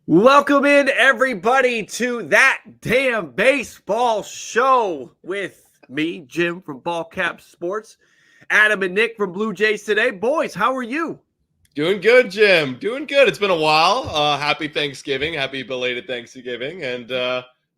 Welcome in, everybody, to That Damn Baseball Show with me, Jim from BALLCAP Sports, Adam and Nick from Blue Jays Today. Boys, how are you? Doing good, Jim. Doing good. It's been a while. Happy Thanksgiving. Happy belated Thanksgiving. And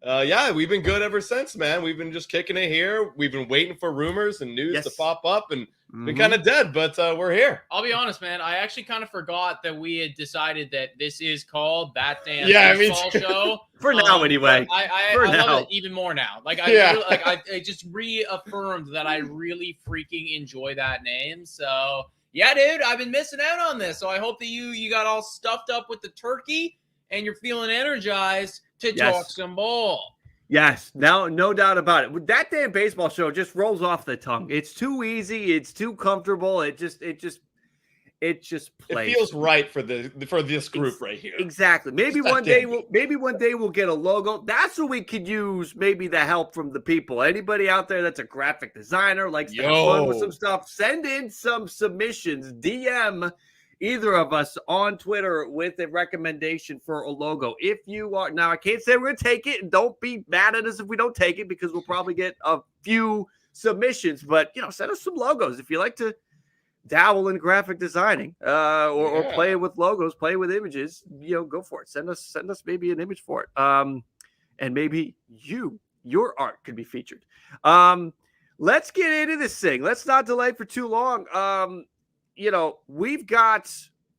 yeah, we've been good ever since, man. We've been just kicking it here. We've been waiting for rumors and news to pop up, and been kind of dead, but we're here. I'll be honest, man. I actually kind of forgot that we had decided that this is called That Damn Baseball Show. For now, anyway. I love it even more now. I just reaffirmed that I really freaking enjoy that name. So yeah, dude, I've been missing out on this. So I hope that you got all stuffed up with the turkey and you're feeling energized to talk some ball. Yes, no doubt about it. That Damn Baseball Show just rolls off the tongue. It's too easy. It's too comfortable. It just plays. It feels right for this group right here. Exactly. Maybe one day we'll get a logo. That's what we could use. Maybe the help from the people. Anybody out there that's a graphic designer, likes to have fun with some stuff, send in some submissions. DM either of us on Twitter with a recommendation for a logo. If you are, now I can't say we're going to take it, and don't be mad at us if we don't take it, because we'll probably get a few submissions, but send us some logos. If you like to dabble in graphic designing or play with logos, play with images, go for it. Send us maybe an image for it. And maybe your art could be featured. Let's get into this thing. Let's not delay for too long. We've got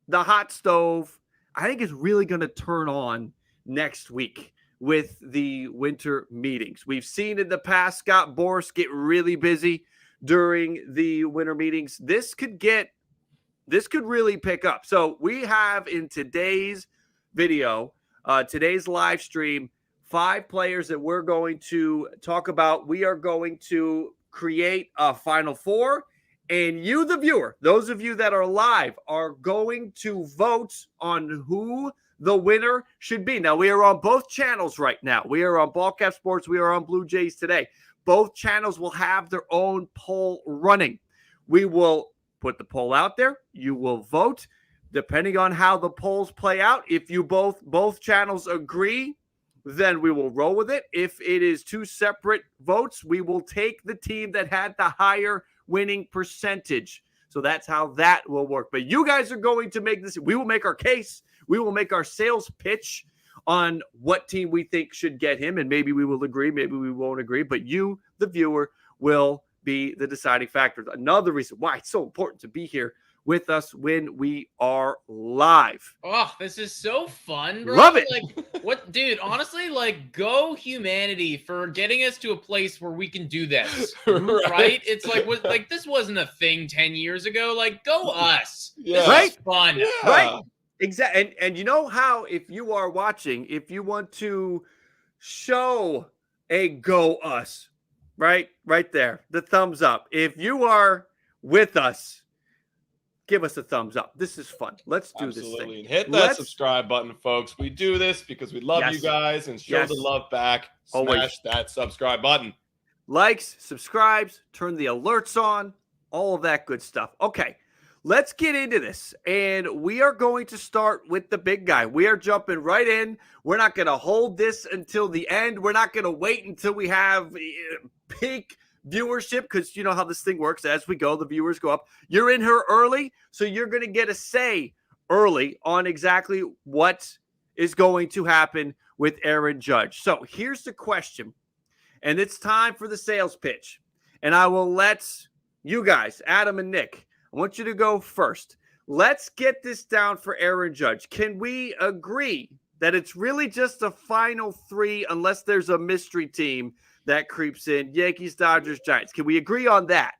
the hot stove. I think it's really going to turn on next week with the winter meetings. We've seen in the past Scott Boras get really busy during the winter meetings. This could really pick up. So we have in today's video, today's live stream, 5 players that we're going to talk about. We are going to create a Final Four. And you, the viewer, those of you that are live, are going to vote on who the winner should be. Now, we are on both channels right now. We are on BALLCAP Sports. We are on Blue Jays Today. Both channels will have their own poll running. We will put the poll out there. You will vote. Depending on how the polls play out, if you both channels agree, then we will roll with it. If it is 2 separate votes, we will take the team that had the higher winning percentage. So that's how that will work. But you guys are going to make this. We will make our case. We will make our sales pitch on what team we think should get him. And maybe we will agree. Maybe we won't agree. But you, the viewer, will be the deciding factor. Another reason why it's so important to be here with us when we are live. Oh, this is so fun, bro. Love it. What, dude, honestly, go humanity for getting us to a place where we can do this. Right? It's like this wasn't a thing 10 years ago. Go us. Yeah. Right? This is fun. Yeah. Right? Exactly. And you know how, if you are watching, if you want to show a go us, right there, the thumbs up. If you are with us, give us a thumbs up. This is fun. Let's do this thing. And hit that subscribe button, folks. We do this because we love you guys and show the love back. Smash that subscribe button. Likes, subscribes, turn the alerts on, all of that good stuff. Okay, let's get into this. And we are going to start with the big guy. We are jumping right in. We're not going to hold this until the end. We're not going to wait until we have peak viewership, because you know how this thing works. As we go, the viewers go up. You're in here early, so you're going to get a say early on exactly what is going to happen with Aaron Judge. So here's the question, and it's time for the sales pitch. And I will let you guys, Adam and Nick, I want you to go first. Let's get this down for Aaron Judge. Can we agree that it's really just a final 3 unless there's a mystery team that creeps in? Yankees, Dodgers, Giants. Can we agree on that?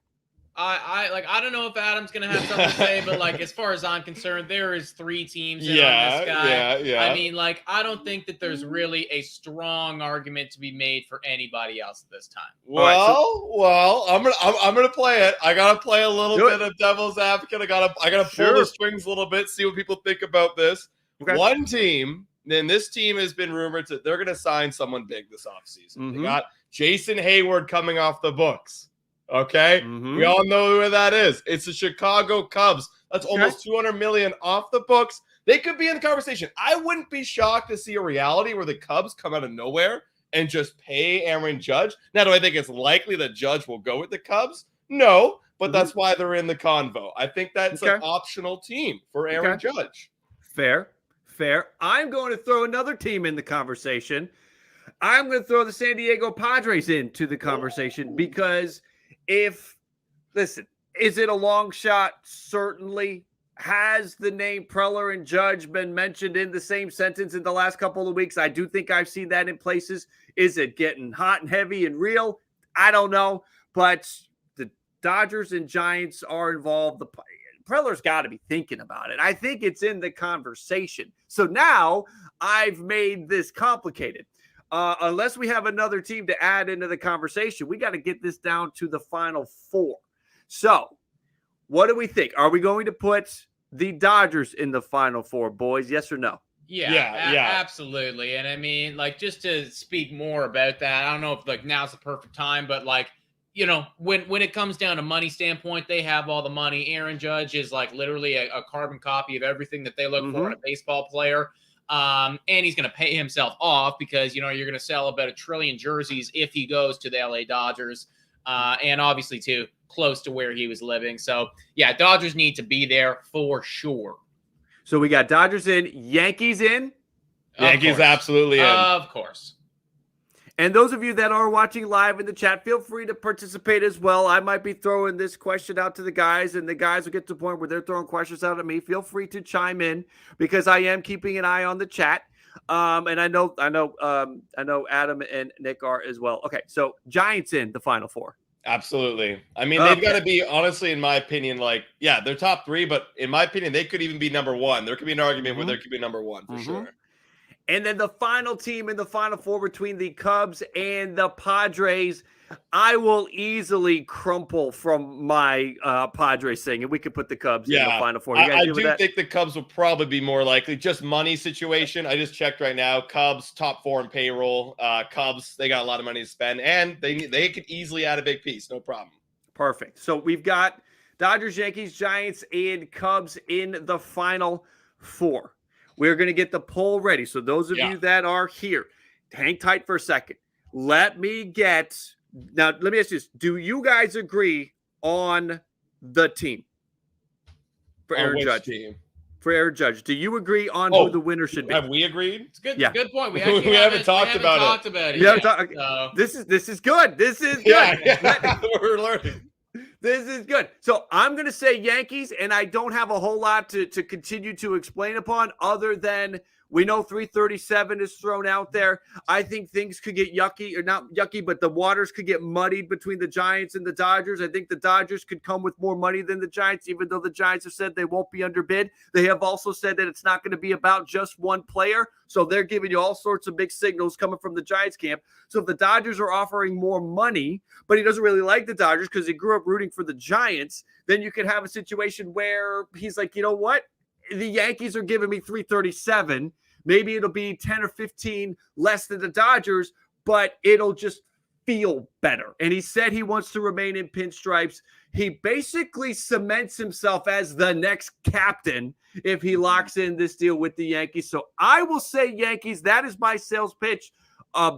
I don't know if Adam's gonna have something to say, but as far as I'm concerned, there is 3 teams in on this guy. Yeah. I mean, I don't think that there's really a strong argument to be made for anybody else at this time. Well, I'm gonna play it. I gotta play a little bit of devil's advocate. I gotta pull the strings a little bit, see what people think about this. Okay. One team, then this team has been rumored that they're gonna sign someone big this offseason. They got Jason Hayward coming off the books. Okay? We all know who that is. It's the Chicago Cubs. That's almost 200 million off the books. They could be in the conversation. I wouldn't be shocked to see a reality where the Cubs come out of nowhere and just pay Aaron Judge. Now, do I think it's likely that Judge will go with the Cubs? No, but that's why they're in the convo. I think that's an optional team for Aaron Judge. Fair. I'm going to throw another team in the conversation. I'm going to throw the San Diego Padres into the conversation because is it a long shot? Certainly. Has the name Preller and Judge been mentioned in the same sentence in the last couple of weeks? I do think I've seen that in places. Is it getting hot and heavy and real? I don't know, but the Dodgers and Giants are involved. Preller's got to be thinking about it. I think it's in the conversation. So now I've made this complicated. Unless we have another team to add into the conversation, we got to get this down to the final 4. So what do we think? Are we going to put the Dodgers in the final 4, boys? Yes or no? Yeah, absolutely. And I mean, like, just to speak more about that, I don't know if like now's the perfect time, but like, you know, when it comes down to money standpoint, they have all the money. Aaron Judge is like literally a carbon copy of everything that they look for in a baseball player. And he's going to pay himself off because, you know, you're going to sell about 1 trillion jerseys if he goes to the LA Dodgers. And obviously too close to where he was living. So yeah, Dodgers need to be there for sure. So we got Dodgers in, Yankees in. Yankees absolutely in. Of course. And those of you that are watching live in the chat, feel free to participate as well. I might be throwing this question out to the guys, and the guys will get to the point where they're throwing questions out at me. Feel free to chime in because I am keeping an eye on the chat. And I know Adam and Nick are as well. Okay, so Giants in the final 4. Absolutely. I mean, they've got to be, honestly, in my opinion, like, yeah, they're top 3, but in my opinion, they could even be number 1. There could be an argument where there could be number 1 for sure. And then the final team in the final 4 between the Cubs and the Padres, I will easily crumple from my Padres thing, and we could put the Cubs in the final 4. I do think the Cubs will probably be more likely. Just money situation. I just checked right now. Cubs top 4 in payroll. Cubs, they got a lot of money to spend, and they could easily add a big piece. No problem. Perfect. So we've got Dodgers, Yankees, Giants, and Cubs in the final 4. We're going to get the poll ready. So those of you that are here, hang tight for a second. Let me ask you this. Do you guys agree on the team for Aaron Judge? Team? For Aaron Judge. Do you agree on who the winner should be? Have we agreed? It's good. Yeah. Good point. We haven't talked about it. So. This is good. This is good. Yeah. We're learning. This is good. So I'm going to say Yankees, and I don't have a whole lot to continue to explain upon other than we know 337 is thrown out there. I think things could get yucky, or not yucky, but the waters could get muddied between the Giants and the Dodgers. I think the Dodgers could come with more money than the Giants, even though the Giants have said they won't be underbid. They have also said that it's not going to be about just one player. So they're giving you all sorts of big signals coming from the Giants camp. So if the Dodgers are offering more money, but he doesn't really like the Dodgers because he grew up rooting for the Giants, then you could have a situation where he's like, you know what? The Yankees are giving me 337. Maybe it'll be 10 or 15 less than the Dodgers, but it'll just feel better. And he said he wants to remain in pinstripes. He basically cements himself as the next captain if he locks in this deal with the Yankees. So I will say Yankees. That is my sales pitch.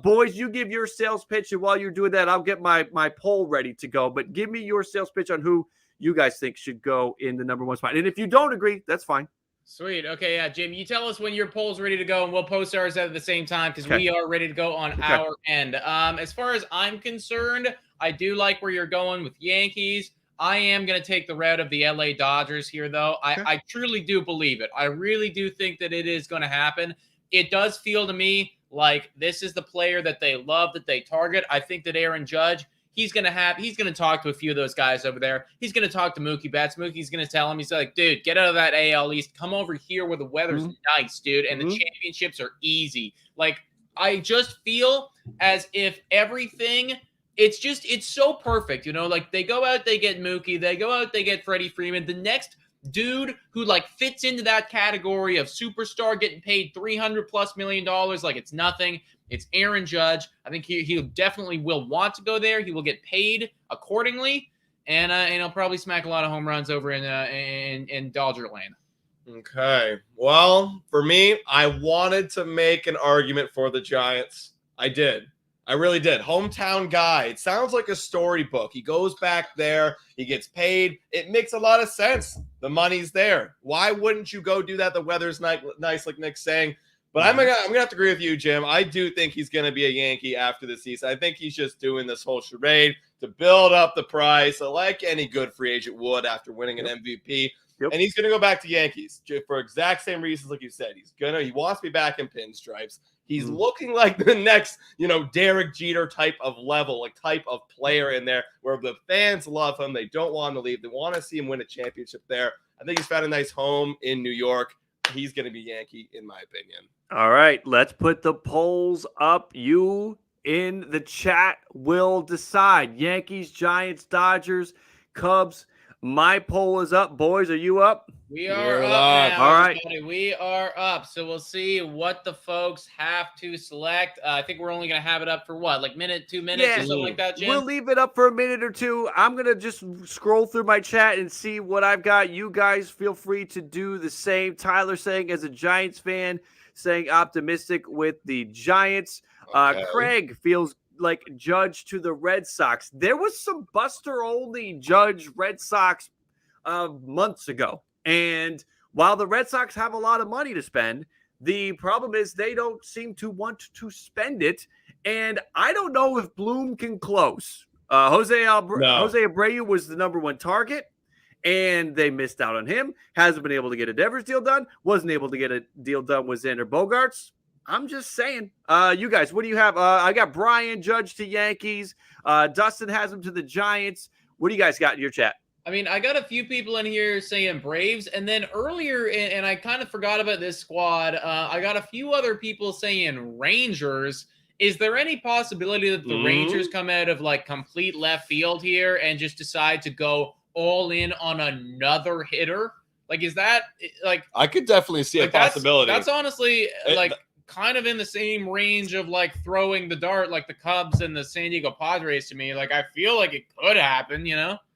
Boys, you give your sales pitch, and while you're doing that, I'll get my poll ready to go. But give me your sales pitch on who you guys think should go in the number 1 spot. And if you don't agree, that's fine. Sweet. Okay, yeah, Jim, you tell us when your poll's ready to go, and we'll post ours at the same time because we are ready to go on our end. As far as I'm concerned, I do like where you're going with Yankees. I am going to take the route of the LA Dodgers here, though. I truly do believe it. I really do think that it is going to happen. It does feel to me like this is the player that they love, that they target. I think that Aaron Judge, he's going to talk to a few of those guys over there. He's going to talk to Mookie Betts. Mookie's going to tell him, he's like, dude, get out of that AL East. Come over here where the weather's nice, dude. And the championships are easy. Like, I just feel as if everything, it's so perfect. You know, like they go out, they get Mookie. They go out, they get Freddie Freeman. The next dude who like fits into that category of superstar getting paid $300+ million like it's nothing. It's Aaron Judge. I think he definitely will want to go there. He will get paid accordingly. and he'll probably smack a lot of home runs over in Dodger Lane. Okay. Well, for me, I wanted to make an argument for the Giants. I did. I really did. Hometown guy. It sounds like a storybook. He goes back there. He gets paid. It makes a lot of sense. The money's there. Why wouldn't you go do that? The weather's nice, like Nick's saying. But I'm gonna have to agree with you, Jim. I do think he's gonna be a Yankee after the season. I think he's just doing this whole charade to build up the price, like any good free agent would after winning an MVP. Yep. And he's going to go back to Yankees for exact same reasons, like you said. He wants to be back in pinstripes. He's looking like the next, Derek Jeter type of level, like type of player in there where the fans love him. They don't want him to leave. They want to see him win a championship there. I think he's found a nice home in New York. He's going to be Yankee, in my opinion. All right, let's put the polls up. You in the chat will decide. Yankees, Giants, Dodgers, Cubs. My poll is up. Boys, are you up? We are up now. All right. Everybody. We are up. So we'll see what the folks have to select. I think we're only going to have it up for what? Like 2 minutes or something like that, Jim? We'll leave it up for a minute or two. I'm going to just scroll through my chat and see what I've got. You guys feel free to do the same. Tyler saying as a Giants fan, saying optimistic with the Giants. Okay. Craig feels like Judge to the Red Sox. There was some Buster-only Judge Red Sox months ago. And while the Red Sox have a lot of money to spend, the problem is they don't seem to want to spend it. And I don't know if Bloom can close. Jose Abreu was the number one target, and they missed out on him. Hasn't been able to get a Devers deal done. Wasn't able to get a deal done with Xander Bogaerts. I'm just saying. You guys, what do you have? I got Brian Judge to Yankees. Dustin has him to the Giants. What do you guys got in your chat? I mean, I got a few people in here saying Braves, and then earlier, and I kind of forgot about this squad, I got a few other people saying Rangers. Is there any possibility that the Rangers come out of like complete left field here and just decide to go all in on another hitter? Like, is that like? I could definitely see a possibility. That's honestly like kind of in the same range of like throwing the dart, like the Cubs and the San Diego Padres to me. Like, I feel like it could happen,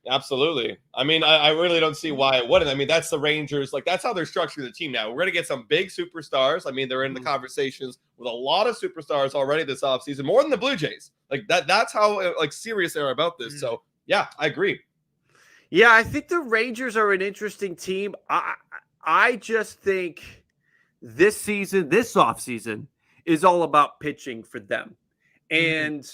Absolutely. I mean, I really don't see why it wouldn't. I mean, that's the Rangers. Like, that's how they're structuring the team now. We're going to get some big superstars. I mean, they're in the conversations with a lot of superstars already this offseason, more than the Blue Jays. Like, that's how, like, serious they are about this. So, yeah, I agree. Yeah, I think the Rangers are an interesting team. I just think this season, this offseason, is all about pitching for them. And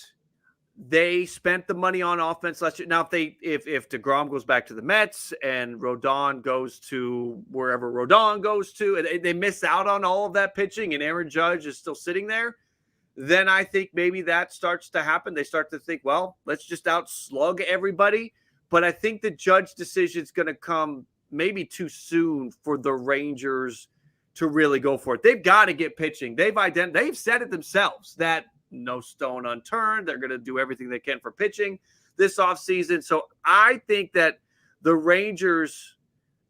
they spent the money on offense last year. Now, if DeGrom goes back to the Mets and Rodon goes to wherever Rodon goes to, and they miss out on all of that pitching and Aaron Judge is still sitting there, then I think maybe that starts to happen. They start to think, well, let's just outslug everybody. But I think the Judge decision is going to come maybe too soon for the Rangers to really go for it. They've got to get pitching. They've said it themselves that no stone unturned. They're going to do everything they can for pitching this offseason. So I think that the Rangers,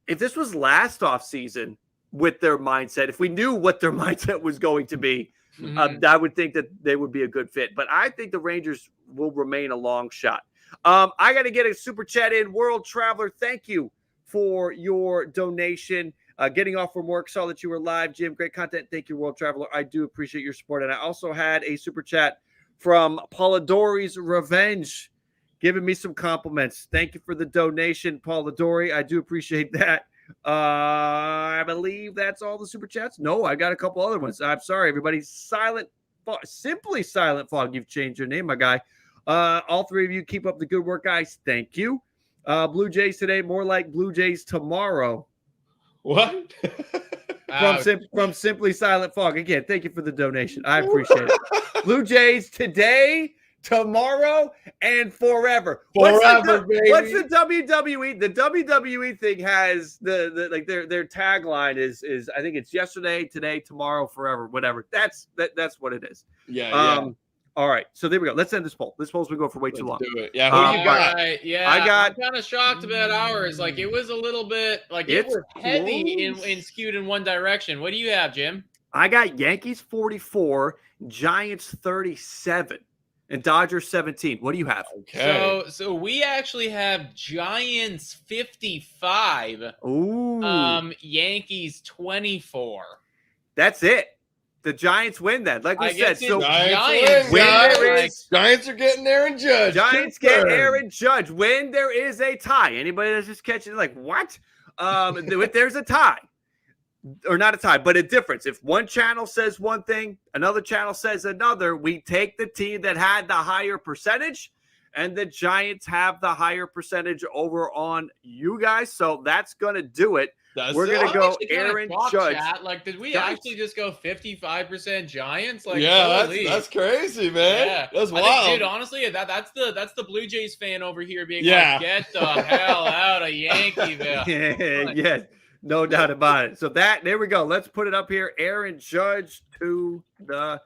if this was last offseason with their mindset, if we knew what their mindset was going to be, I would think that they would be a good fit. But I think the Rangers will remain a long shot. I got to get a super chat in. World Traveler, thank you for your donation. Getting off from work, saw that you were live, Jim. Great content. Thank you, World Traveler. I do appreciate your support. And I also had a super chat from Polidori's Revenge, giving me some compliments. Thank you for the donation, Polidori. I do appreciate that. I believe that's all the super chats. No, I got a couple other ones. I'm sorry, everybody. Simply Silent Fog. You've changed your name, my guy. All three of you, keep up the good work, guys. Thank you. Blue Jays today, more like Blue Jays tomorrow. What? From Simply Silent Fog. Again, thank you for the donation. I appreciate it. Blue Jays today, tomorrow, and forever. Forever, baby. What's the WWE? The WWE thing has their tagline is I think it's yesterday, today, tomorrow, forever, whatever. That's what it is. Yeah. All right, so there we go. Let's end this poll. This poll's been going for way too long. Do it. Yeah, who you got? Right, yeah, I'm kind of shocked about ours. Like, it was a little bit like it was heavy in skewed in one direction. What do you have, Jim? I got Yankees 44, Giants 37. and Dodgers 17. What do you have? Okay. So we actually have Giants 55. Ooh. Yankees 24. That's it. The Giants win then. Like we said, so Giants when there is Giants are getting Aaron Judge. Giants get Aaron Judge when there is a tie. Anybody that's just catching it, like, what? If there's a tie, or not a tie, but a difference. If one channel says one thing, another channel says another, we take the team that had the higher percentage, and the Giants have the higher percentage over on you guys. So that's going to do it. We're going to go Aaron Judge. Chat. Like, did we actually just go 55% Giants? Like, yeah, that's crazy, man. Yeah. That's wild. Dude, honestly, that's the Blue Jays fan over here being like, get the hell out of Yankeeville. Yeah, no doubt about it. So there we go. Let's put it up here. Aaron Judge to the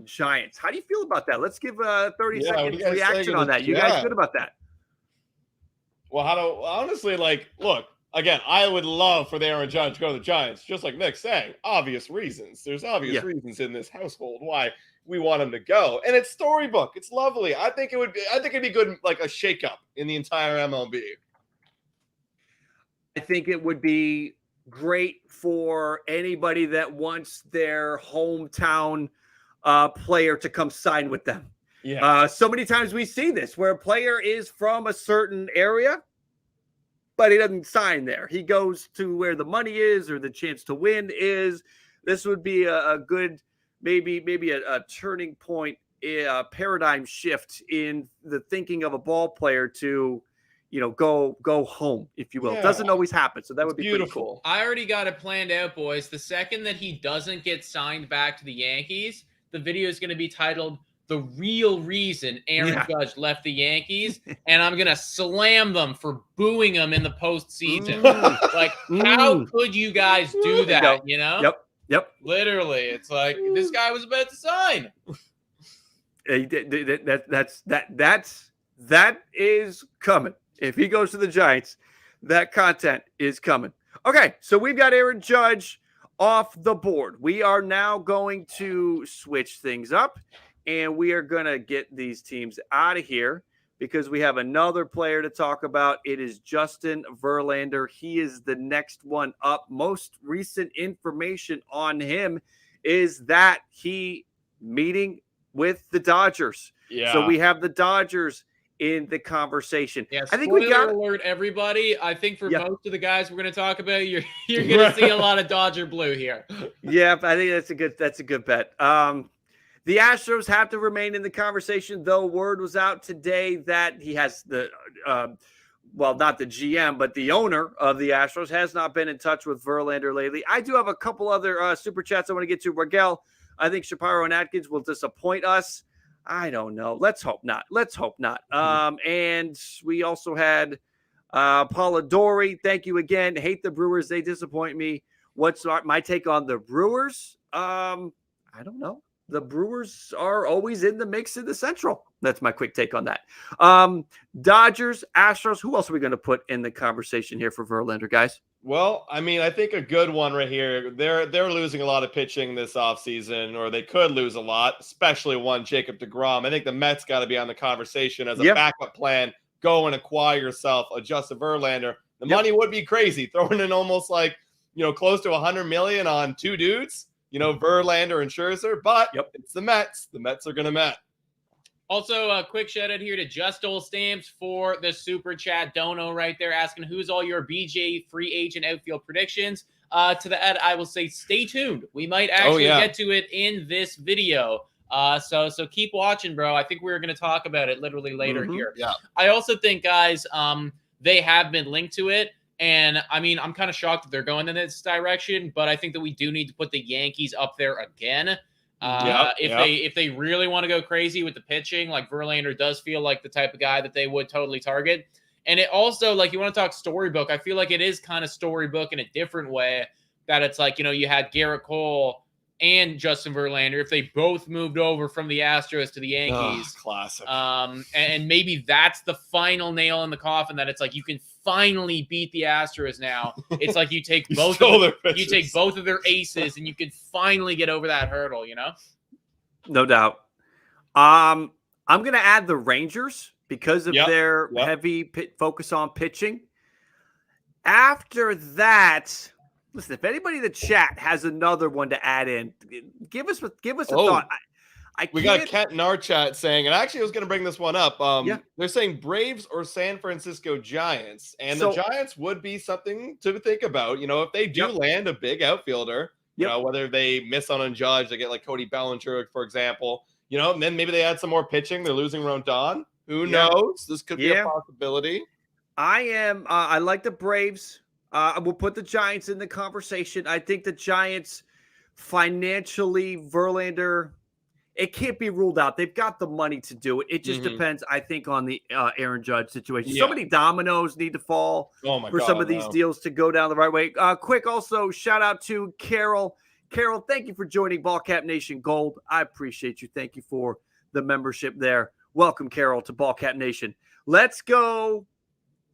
Giants. How do you feel about that? Let's give a 30 second reaction on that. You guys good about that? Well, honestly, like, look, again, I would love for the Aaron Judge to go to the Giants, just like Nick's saying. Obvious reasons. There's obvious reasons in this household why we want him to go. And it's storybook. It's lovely. I think it'd be good, like a shakeup in the entire MLB. I think it would be great for anybody that wants their hometown player to come sign with them. Yeah. So many times we see this where a player is from a certain area, but he doesn't sign there. He goes to where the money is or the chance to win is. This would be a good, maybe a turning point, a paradigm shift in the thinking of a ball player to, go home, if you will. It doesn't always happen. So that would be beautiful. Cool. I already got it planned out, boys. The second that he doesn't get signed back to the Yankees, the video is going to be titled "The Real Reason Aaron Judge Left the Yankees," and I'm going to slam them for booing him in the postseason. Like, how could you guys do that, Yep. Literally. It's like, this guy was about to sign. That is coming. If he goes to the Giants, that content is coming. Okay, so we've got Aaron Judge off the board. We are now going to switch things up, and we are going to get these teams out of here because we have another player to talk about. It is Justin Verlander. He is the next one up. Most recent information on him is that he meeting with the Dodgers. Yeah. So we have the Dodgers in the conversation. Yes, I think we got alert everybody. I think for most of the guys we're going to talk about, you're going to see a lot of Dodger blue here. Yeah, I think that's a good bet. The Astros have to remain in the conversation, though word was out today that he has the not the GM, but the owner of the Astros has not been in touch with Verlander lately. I do have a couple other super chats I want to get to. Miguel, I think Shapiro and Atkins will disappoint us. I don't know. Let's hope not. And we also had Paula Dory. Thank you again. Hate the Brewers. They disappoint me. What's my take on the Brewers? I don't know. The Brewers are always in the mix in the Central. That's my quick take on that. Dodgers, Astros. Who else are we going to put in the conversation here for Verlander, guys? Well, I mean, I think a good one right here. They're losing a lot of pitching this offseason, or they could lose a lot, especially one Jacob deGrom. I think the Mets got to be on the conversation as a backup plan. Go and acquire yourself a Justin Verlander. The money would be crazy, throwing in almost like, close to $100 million on two dudes, Verlander and Scherzer. But it's the Mets. The Mets are going to Met. Also, a quick shout out here to Just Old Stamps for the super chat. Dono right there asking who's all your BJ free agent outfield predictions. To the end, I will say stay tuned. We might actually get to it in this video. So keep watching, bro. I think we're going to talk about it literally later here. Yeah. I also think, guys, they have been linked to it. And, I mean, I'm kind of shocked that they're going in this direction. But I think that we do need to put the Yankees up there again. If they really want to go crazy with the pitching, like Verlander does feel like the type of guy that they would totally target. And it also, like, you want to talk storybook, I feel like it is kind of storybook in a different way, that it's like, you had Garrett Cole and Justin Verlander, if they both moved over from the Astros to the Yankees. Classic. And maybe that's the final nail in the coffin, that it's like you can finally beat the Astros now. It's like you take both of their aces and you can finally get over that hurdle, No doubt. I'm going to add the Rangers because of their heavy focus on pitching. After that, listen, if anybody in the chat has another one to add in, give us a thought. We got Kent in our chat saying, and actually I was going to bring this one up. They're saying Braves or San Francisco Giants, and the Giants would be something to think about. You know, if they do land a big outfielder, you know, whether they miss on Judge, they get like Cody Bellinger, for example. You know, and then maybe they add some more pitching. They're losing Rodon. Who knows? This could be a possibility. I like the Braves. We'll put the Giants in the conversation. I think the Giants financially, Verlander, it can't be ruled out. They've got the money to do it. It just depends, I think, on the Aaron Judge situation. So many dominoes need to fall for some of these deals to go down the right way. Quick, also, shout out to Carol. Carol, thank you for joining BALLCAP Nation Gold. I appreciate you. Thank you for the membership there. Welcome, Carol, to BALLCAP Nation. Let's go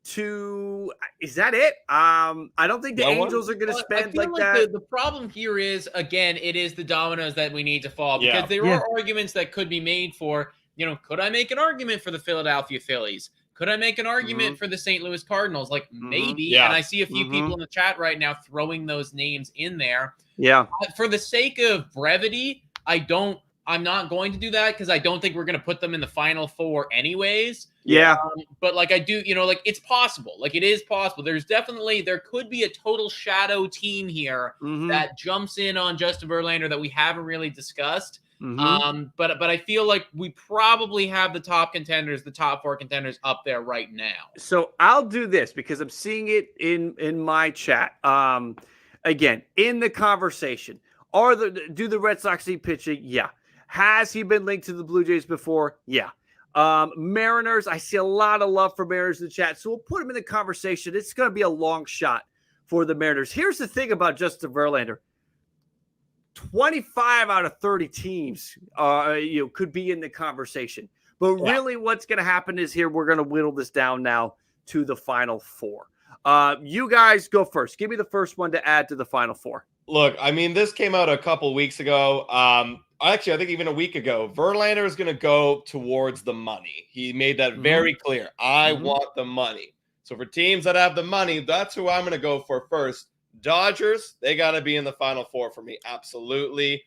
to – is that it? I don't think the Angels are going to spend like that. The problem here is, again, it is the dominoes that we need to fall because there are arguments that could be made for, you know, could I make an argument for the Philadelphia Phillies? Could I make an argument for the St. Louis Cardinals? Like maybe. And I see a few people in the chat right now throwing those names in there. Yeah. For the sake of brevity, I'm not going to do that because I don't think we're going to put them in the Final Four anyways. Yeah. But like I do, you know, like it's possible. Like it is possible. There could be a total shadow team here that jumps in on Justin Verlander that we haven't really discussed. But I feel like we probably have the top contenders, the top 4 contenders up there right now. So I'll do this because I'm seeing it in my chat. Again, in the conversation, do the Red Sox need pitching? Yeah. Has he been linked to the Blue Jays before? Yeah. Mariners, I see a lot of love for Mariners in the chat, so we'll put him in the conversation. It's going to be a long shot for the Mariners. Here's the thing about Justin Verlander. 25 out of 30 teams could be in the conversation. But really what's going to happen is here we're going to whittle this down now to the Final Four. You guys go first. Give me the first one to add to the Final Four. Look, I mean, this came out a couple weeks ago. Actually, I think even a week ago. Verlander is going to go towards the money. He made that very clear. I want the money. So for teams that have the money, that's who I'm going to go for first. Dodgers, they got to be in the Final Four for me. Absolutely.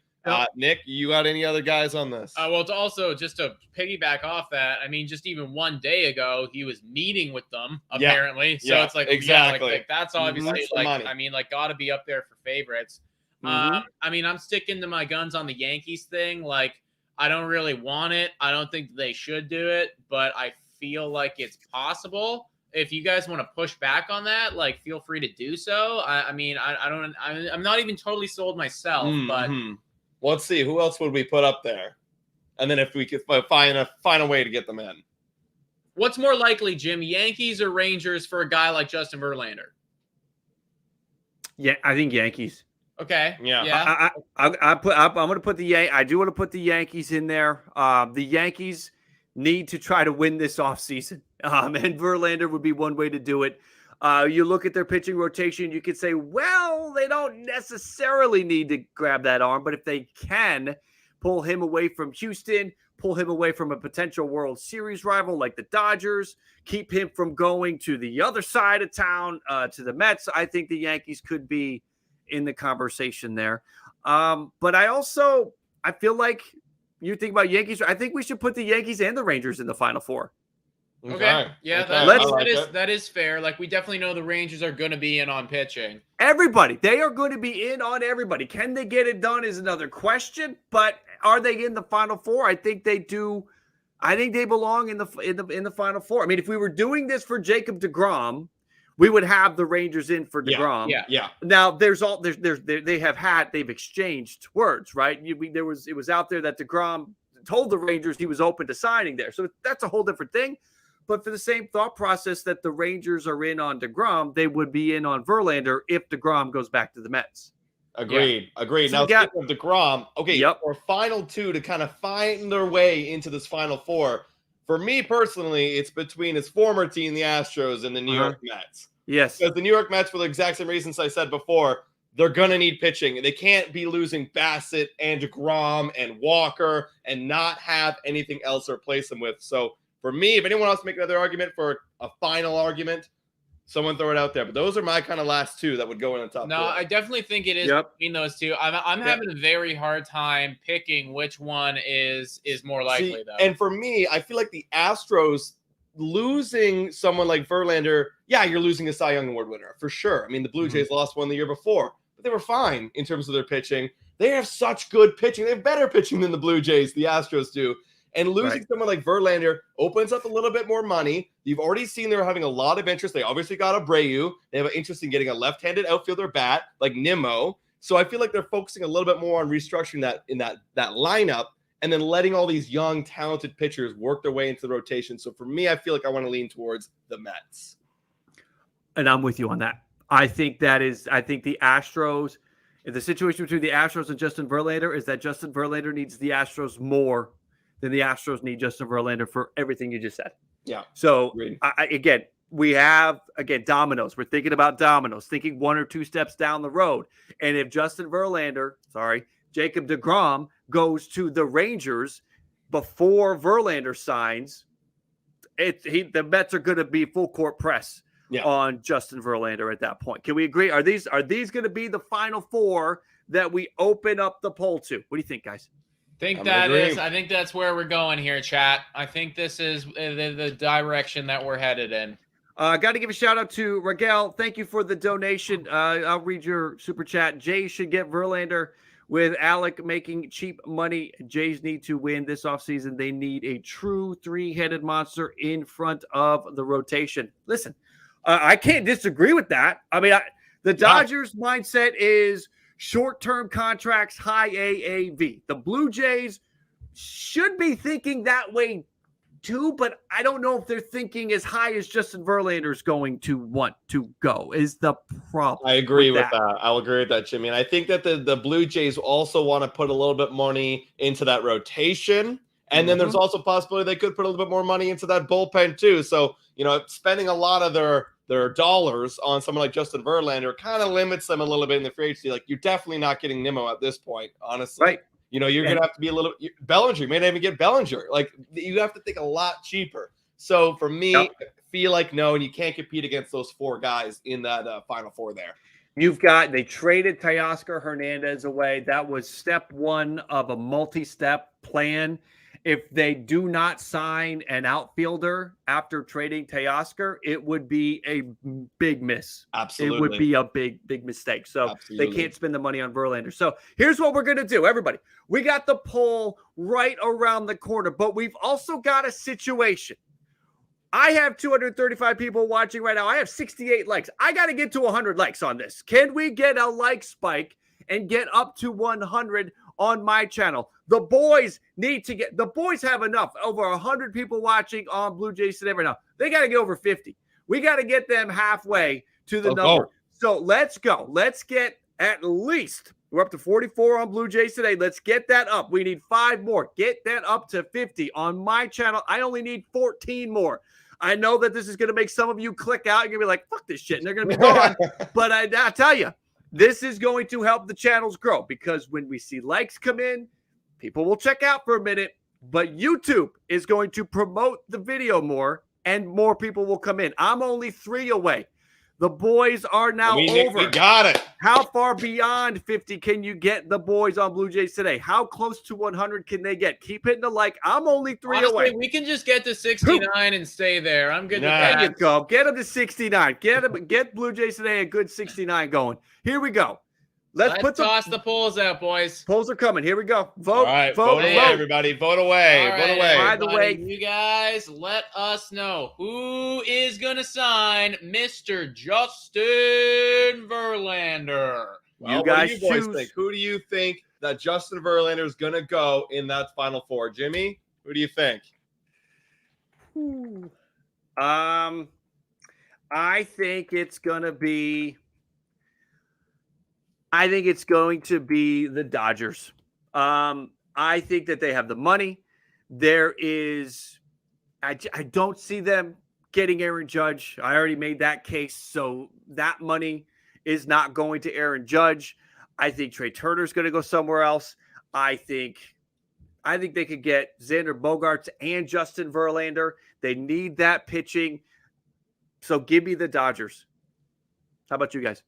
Nick, you got any other guys on this? Well, it's also just to piggyback off that. I mean, just even one day ago, he was meeting with them apparently. So it's like exactly. Like that's obviously I mean, like got to be up there for favorites. I mean, I'm sticking to my guns on the Yankees thing. Like, I don't really want it. I don't think they should do it, but I feel like it's possible. If you guys want to push back on that, like, feel free to do so. I'm not even totally sold myself, but. Well, let's see. Who else would we put up there? And then if we could find a way to get them in. What's more likely, Jim, Yankees or Rangers for a guy like Justin Verlander? Yeah, I think Yankees. Okay. Yeah. I'm going to put I do want to put the Yankees in there. The Yankees need to try to win this offseason. And Verlander would be one way to do it. You look at their pitching rotation, you could say, well, they don't necessarily need to grab that arm, but if they can pull him away from Houston, pull him away from a potential World Series rival like the Dodgers, keep him from going to the other side of town, to the Mets, I think the Yankees could be in the conversation there. But I feel like you think about Yankees, I think we should put the Yankees and the Rangers in the Final Four. Okay. Yeah, that is fair. Like, we definitely know the Rangers are going to be in on pitching. Everybody. They are going to be in on everybody. Can they get it done is another question, but are they in the Final Four? I think they do. I think they belong in the Final Four. I mean, if we were doing this for Jacob deGrom, we would have the Rangers in for deGrom. Yeah. Now they've exchanged words, right? It was out there that deGrom told the Rangers he was open to signing there. So that's a whole different thing. But for the same thought process that the Rangers are in on deGrom, they would be in on Verlander if deGrom goes back to the Mets. Agreed. So now, speaking of deGrom, for final two to kind of find their way into this Final Four, for me personally, it's between his former team, the Astros, and the New York Mets. Yes. Because the New York Mets, for the exact same reasons I said before, they're going to need pitching. They can't be losing Bassett and DeGrom and Walker and not have anything else to replace them with. So for me, if anyone else make another argument for a final argument, someone throw it out there. But those are my kind of last two that would go in the top. No, four. I definitely think it is between those two. I'm having a very hard time picking which one is more likely, though. And for me, I feel like the Astros losing someone like Verlander, you're losing a Cy Young Award winner for sure. I mean, the Blue Jays lost one the year before, but they were fine in terms of their pitching. They have such good pitching. They have better pitching than the Blue Jays, the Astros do. And losing someone like Verlander opens up a little bit more money. You've already seen they're having a lot of interest. They obviously got Abreu. They have an interest in getting a left-handed outfielder bat like Nimmo. So I feel like they're focusing a little bit more on restructuring that in that lineup and then letting all these young, talented pitchers work their way into the rotation. So for me, I feel like I want to lean towards the Mets. And I'm with you on that. I think the Astros, the situation between the Astros and Justin Verlander is that Justin Verlander needs the Astros more than the Astros need Justin Verlander for everything you just said. Yeah. So we have dominoes. We're thinking about dominoes, thinking one or two steps down the road. And if Jacob DeGrom goes to the Rangers before Verlander signs, the Mets are going to be full court press on Justin Verlander at that point. Can we agree? Are these going to be the final four that we open up the poll to? What do you think, guys? I think that's where we're going here, chat. I think this is the direction that we're headed in. Got to give a shout out to Raquel. Thank you for the donation. I'll read your super chat. Jays should get Verlander with Alec making cheap money. Jays need to win this offseason. They need a true three-headed monster in front of the rotation. Listen, I can't disagree with that. I mean, the Dodgers' mindset is short-term contracts, high AAV. The Blue Jays should be thinking that way too, but I don't know if they're thinking as high as Justin Verlander is going to want to go is the problem. I agree with that. I'll agree with that, Jimmy. And I think that the Blue Jays also want to put a little bit money into that rotation. And then there's also a possibility they could put a little bit more money into that bullpen too. So, spending a lot of their dollars on someone like Justin Verlander kind of limits them a little bit in the free agency. Like, you're definitely not getting Nimmo at this point, honestly. Right. You're going to have to be a little – Bellinger, you may not even get Bellinger. Like, you have to think a lot cheaper. So, for me, I feel like no, and you can't compete against those four guys in that Final Four there. They traded Teoscar Hernandez away. That was step one of a multi-step plan. If they do not sign an outfielder after trading Teoscar, it would be a big miss. Absolutely. It would be a big mistake. So They can't spend the money on Verlander. So here's what we're going to do, everybody. We got the poll right around the corner, but we've also got a situation. I have 235 people watching right now. I have 68 likes. I got to get to 100 likes on this. Can we get a like spike and get up to 100 on my channel? The boys have enough. Over 100 people watching on Blue Jays Today right now. They got to get over 50. We got to get them halfway to the number. So let's go. Let's get at least, we're up to 44 on Blue Jays Today. Let's get that up. We need 5 more. Get that up to 50 on my channel. I only need 14 more. I know that this is going to make some of you click out. You're going to be like, fuck this shit. And they're going to be gone. But I tell you, this is going to help the channels grow because when we see likes come in, people will check out for a minute, but YouTube is going to promote the video more and more people will come in. I'm only 3 away. The boys are now over. We got it. How far beyond 50 can you get the boys on Blue Jays Today? How close to 100 can they get? Keep hitting the like. I'm only 3 away. We can just get to 69 and stay there. I'm good with that. There you go. Get them to 69. Get Blue Jays Today a good 69 going. Here we go. Let's toss the polls out, boys. Polls are coming. Here we go. Vote. All right, vote away, everybody. Vote away. All vote right, away. By the way, you guys, let us know who is going to sign Mr. Justin Verlander. Well, you guys what do you boys choose. think? Who do you think that Justin Verlander is going to go in that Final Four? Jimmy, who do you think? I think it's going to be. I think it's going to be the Dodgers. I think that they have the money. There is, I don't see them getting Aaron Judge. I already made that case. So that money is not going to Aaron Judge. I think Trey Turner's going to go somewhere else. I think they could get Xander Bogaerts and Justin Verlander. They need that pitching. So give me the Dodgers. How about you guys?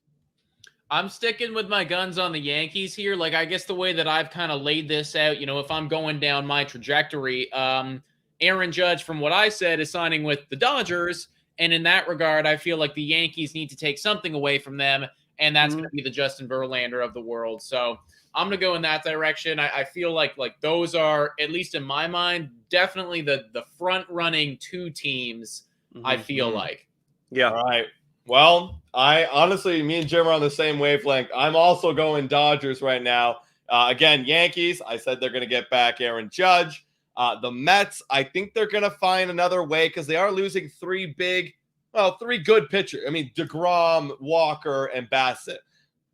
I'm sticking with my guns on the Yankees here. Like, I guess the way that I've kind of laid this out, if I'm going down my trajectory, Aaron Judge, from what I said, is signing with the Dodgers. And in that regard, I feel like the Yankees need to take something away from them. And that's going to be the Justin Verlander of the world. So I'm going to go in that direction. I feel like those are, at least in my mind, definitely the front-running two teams, I feel like. Yeah. All right. Well, me and Jim are on the same wavelength. I'm also going Dodgers right now. Again, Yankees, I said they're going to get back Aaron Judge. The Mets, I think they're going to find another way because they are losing three good pitchers. I mean, DeGrom, Walker, and Bassett.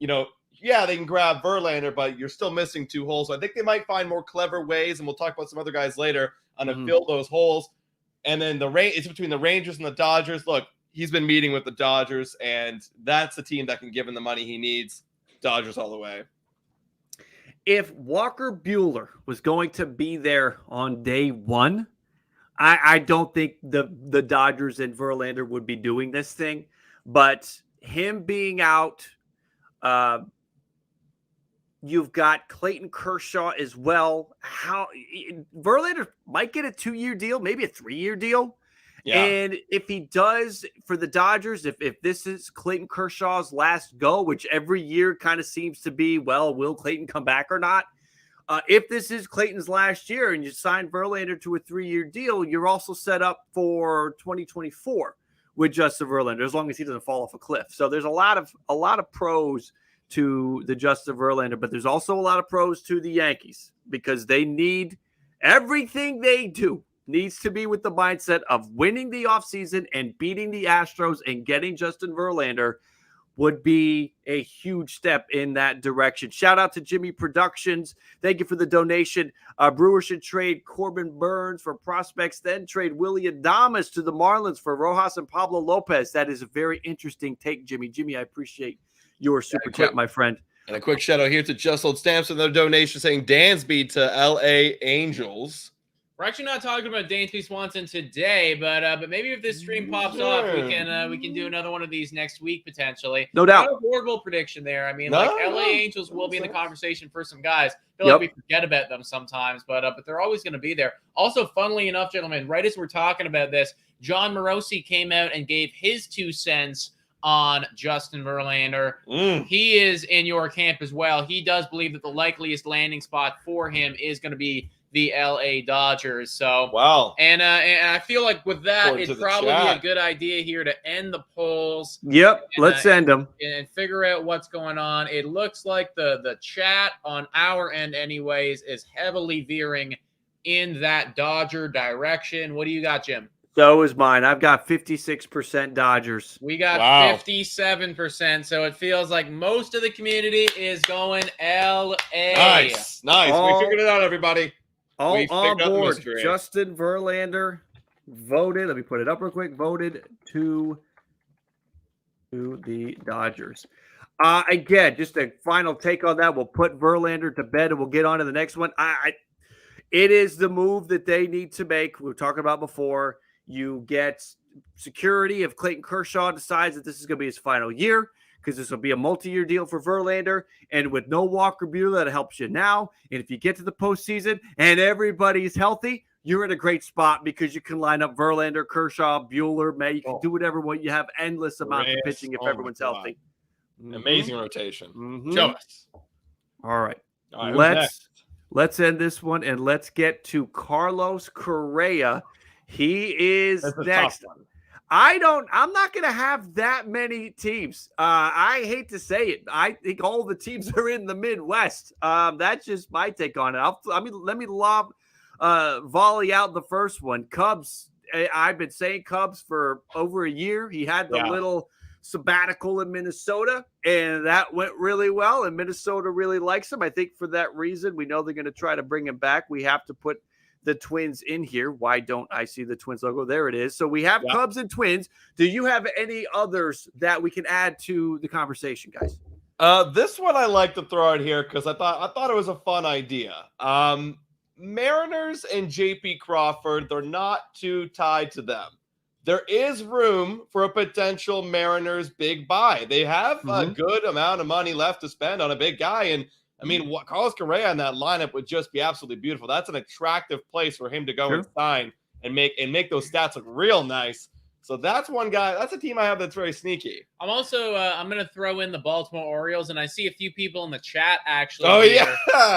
They can grab Verlander, but you're still missing two holes. So I think they might find more clever ways, and we'll talk about some other guys later on to fill those holes. And then it's between the Rangers and the Dodgers. Look, he's been meeting with the Dodgers, and that's the team that can give him the money he needs. Dodgers all the way. If Walker Buehler was going to be there on day one, I don't think the Dodgers and Verlander would be doing this thing. But him being out, you've got Clayton Kershaw as well. Verlander might get a 2-year deal, maybe a 3-year deal. Yeah. And if he does for the Dodgers, if this is Clayton Kershaw's last go, which every year kind of seems to be, well, will Clayton come back or not? If this is Clayton's last year and you sign Verlander to a 3-year deal, you're also set up for 2024 with Justin Verlander, as long as he doesn't fall off a cliff. So there's a lot of pros to the Justin Verlander, but there's also a lot of pros to the Yankees because they need everything they do needs to be with the mindset of winning the offseason and beating the Astros, and getting Justin Verlander would be a huge step in that direction. Shout out to Jimmy Productions. Thank you for the donation. Brewers should trade Corbin Burns for prospects, then trade Willie Adames to the Marlins for Rojas and Pablo Lopez. That is a very interesting take, Jimmy. Jimmy, I appreciate your super chat, my friend. And a quick shout out here to Just Old Stamps and their donation saying Dansby to LA Angels. We're actually not talking about Dansby Swanson today, but maybe if this stream pops off, we can do another one of these next week potentially. No doubt. Not a horrible prediction there. I mean, LA Angels will be in the conversation for some guys. I feel like we forget about them sometimes, but they're always going to be there. Also, funnily enough, gentlemen, right as we're talking about this, John Morosi came out and gave his 2 cents on Justin Verlander. He is in your camp as well. He does believe that the likeliest landing spot for him is going to be the LA Dodgers. So wow. And I feel like with that, it'd probably be a good idea here to end the polls. Yep, let's end them and figure out what's going on. It looks like the chat on our end, anyways, is heavily veering in that Dodger direction. What do you got, Jim? So is mine. I've got 56% Dodgers. We got 57%. So it feels like most of the community is going LA. Nice. We figured it out, everybody. All on board. Justin Verlander voted. Let me put it up real quick. Voted to the Dodgers. Again, just a final take on that. We'll put Verlander to bed and we'll get on to the next one. It is the move that they need to make. We were talking about before. You get security if Clayton Kershaw decides that this is going to be his final year, because this will be a multi-year deal for Verlander. And with no Walker Buehler, that helps you now. And if you get to the postseason and everybody's healthy, you're in a great spot because you can line up Verlander, Kershaw, Buehler, May. You can do whatever you have endless amounts of pitching if everyone's healthy. Amazing rotation. Show us. All right. Let's end this one and let's get to Carlos Correa. He is next. I'm not going to have that many teams. I hate to say it. I think all the teams are in the Midwest. That's just my take on it. Let me volley out the first one. Cubs. I've been saying Cubs for over a year. He had the little sabbatical in Minnesota, and that went really well, and Minnesota really likes him. I think for that reason, we know they're going to try to bring him back. We have to put the Twins in here. Why don't I see the Twins logo? There it is. So we have Cubs and Twins. Do you have any others that we can add to the conversation, guys? This one I like to throw out here because I thought it was a fun idea. Mariners and JP Crawford, they're not too tied to them. There is room for a potential Mariners big buy. They have a good amount of money left to spend on a big guy. And I mean, Carlos Correa in that lineup would just be absolutely beautiful. That's an attractive place for him to go and sign and make those stats look real nice. So that's one guy. That's a team I have that's very sneaky. I'm also I'm going to throw in the Baltimore Orioles, and I see a few people in the chat actually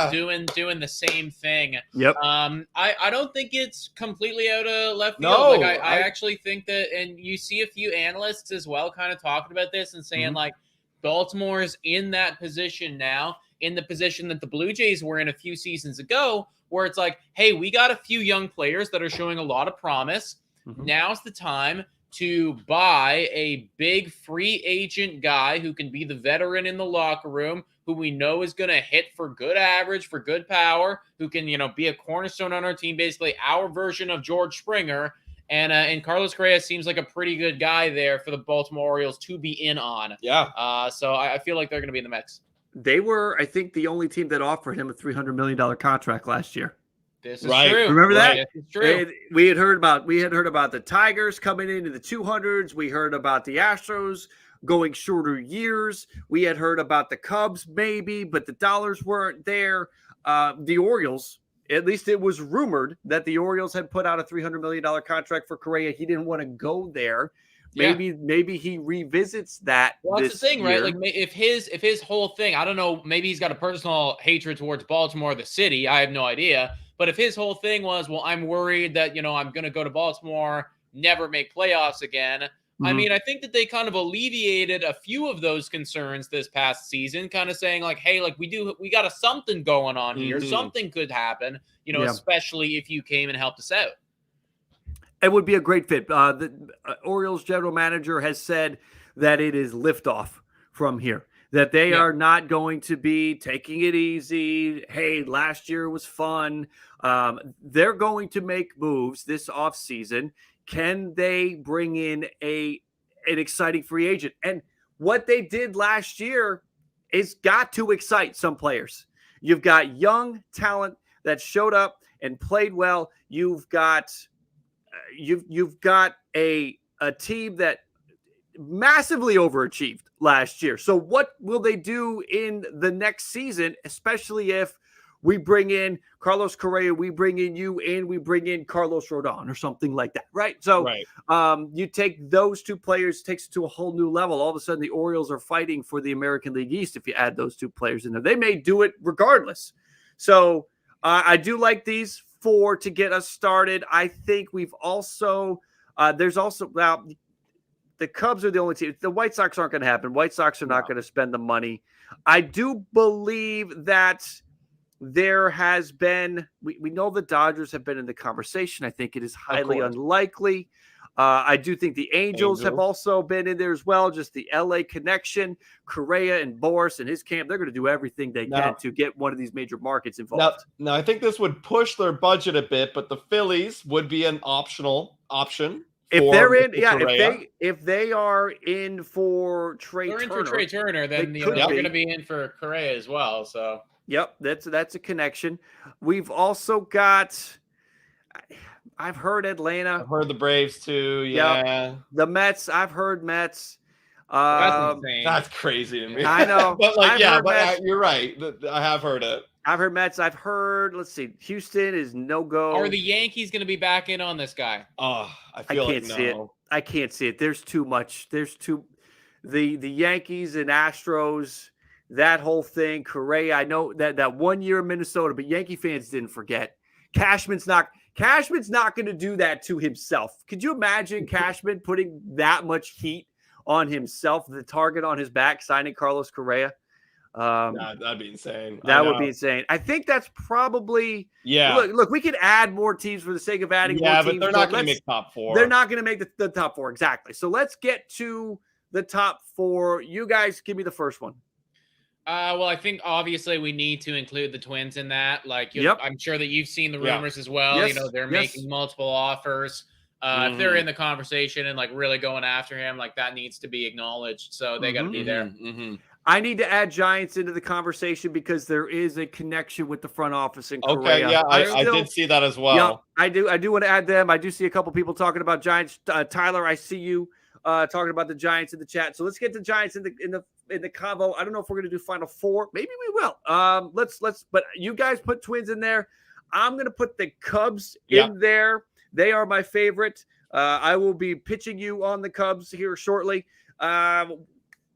doing the same thing. Yep. I don't think it's completely out of left field. No, like I actually think that, and you see a few analysts as well kind of talking about this and saying like Baltimore's in that position now, in the position that the Blue Jays were in a few seasons ago, where it's like, hey, we got a few young players that are showing a lot of promise. Now's the time to buy a big free agent guy who can be the veteran in the locker room, who we know is going to hit for good average, for good power, who can, be a cornerstone on our team, basically our version of George Springer. And Carlos Correa seems like a pretty good guy there for the Baltimore Orioles to be in on. Yeah. So I feel like they're going to be in the mix. They were, I think, the only team that offered him a $300 million contract last year. This is true. Remember that? Right. It's true. We had heard about the Tigers coming into the 200s. We heard about the Astros going shorter years. We had heard about the Cubs maybe, but the dollars weren't there. The Orioles, at least it was rumored that the Orioles had put out a $300 million contract for Correa. He didn't want to go there. Maybe he revisits that. Well, that's the thing, year. right? Like if his whole thing, I don't know, maybe he's got a personal hatred towards Baltimore, the city. I have no idea. But if his whole thing was, well, I'm worried that, I'm going to go to Baltimore, never make playoffs again. I mean, I think that they kind of alleviated a few of those concerns this past season, kind of saying like, hey, like we got something going on here. Something could happen, especially if you came and helped us out. It would be a great fit. The Orioles general manager has said that it is liftoff from here, that they are not going to be taking it easy. Hey, last year was fun. They're going to make moves this offseason. Can they bring in an exciting free agent? And what they did last year is got to excite some players. You've got young talent that showed up and played well. You've got a team that massively overachieved last year. So what will they do in the next season, especially if we bring in Carlos Correa, we bring in you, and we bring in Carlos Rodon or something like that, right? So you take those two players, takes it to a whole new level. All of a sudden, the Orioles are fighting for the American League East if you add those two players in there. They may do it regardless. So I do like these four to get us started. I think we've also there's also the Cubs are the only team. The White Sox aren't going to happen. White Sox are not going to spend the money. I do believe that there has been, we know the Dodgers have been in the conversation. I think it is highly unlikely. I do think the Angels have also been in there as well. Just the LA connection, Correa and Boris and his camp, they're going to do everything they can to get one of these major markets involved. Now, I think this would push their budget a bit, but the Phillies would be an optional option. If they're in, if they are in for Trey Turner, for Trey Turner, then they're going to be in for Correa as well. So, that's a connection. We've also got. I've heard Atlanta. I've heard the Braves too. Yeah, the Mets. I've heard Mets. That's insane. That's crazy to me. I know, but you're right. I have heard it. I've heard Mets. I've heard. Let's see. Houston is no go. Are the Yankees going to be back in on this guy? Oh, I can't see it. I can't see it. There's too much. The Yankees and Astros. That whole thing. Correa. I know that 1 year in Minnesota, but Yankee fans didn't forget. Cashman's not going to do that to himself. Could you imagine Cashman putting that much heat on himself, the target on his back, signing Carlos Correa? That'd be insane. That would be insane. I think that's probably Look, we could add more teams for the sake of adding more teams. But they're not going to make top four. They're not going to make the top four, exactly. So let's get to the top four. You guys give me the first one. Well, I think obviously we need to include the Twins in that. Like, I'm sure that you've seen the rumors as well. Yes. You know, they're making multiple offers. If they're in the conversation and like really going after him, like that needs to be acknowledged. So they got to be there. I need to add Giants into the conversation because there is a connection with the front office in Correa. Okay, yeah, I did see that as well. Yeah, I do want to add them. I do see a couple people talking about Giants. Tyler, I see you talking about the Giants in the chat. So let's get the Giants in the convo. I don't know if we're going to do Final Four. Maybe we will. Let's. But you guys put Twins in there. I'm going to put the Cubs in there. They are my favorite. I will be pitching you on the Cubs here shortly.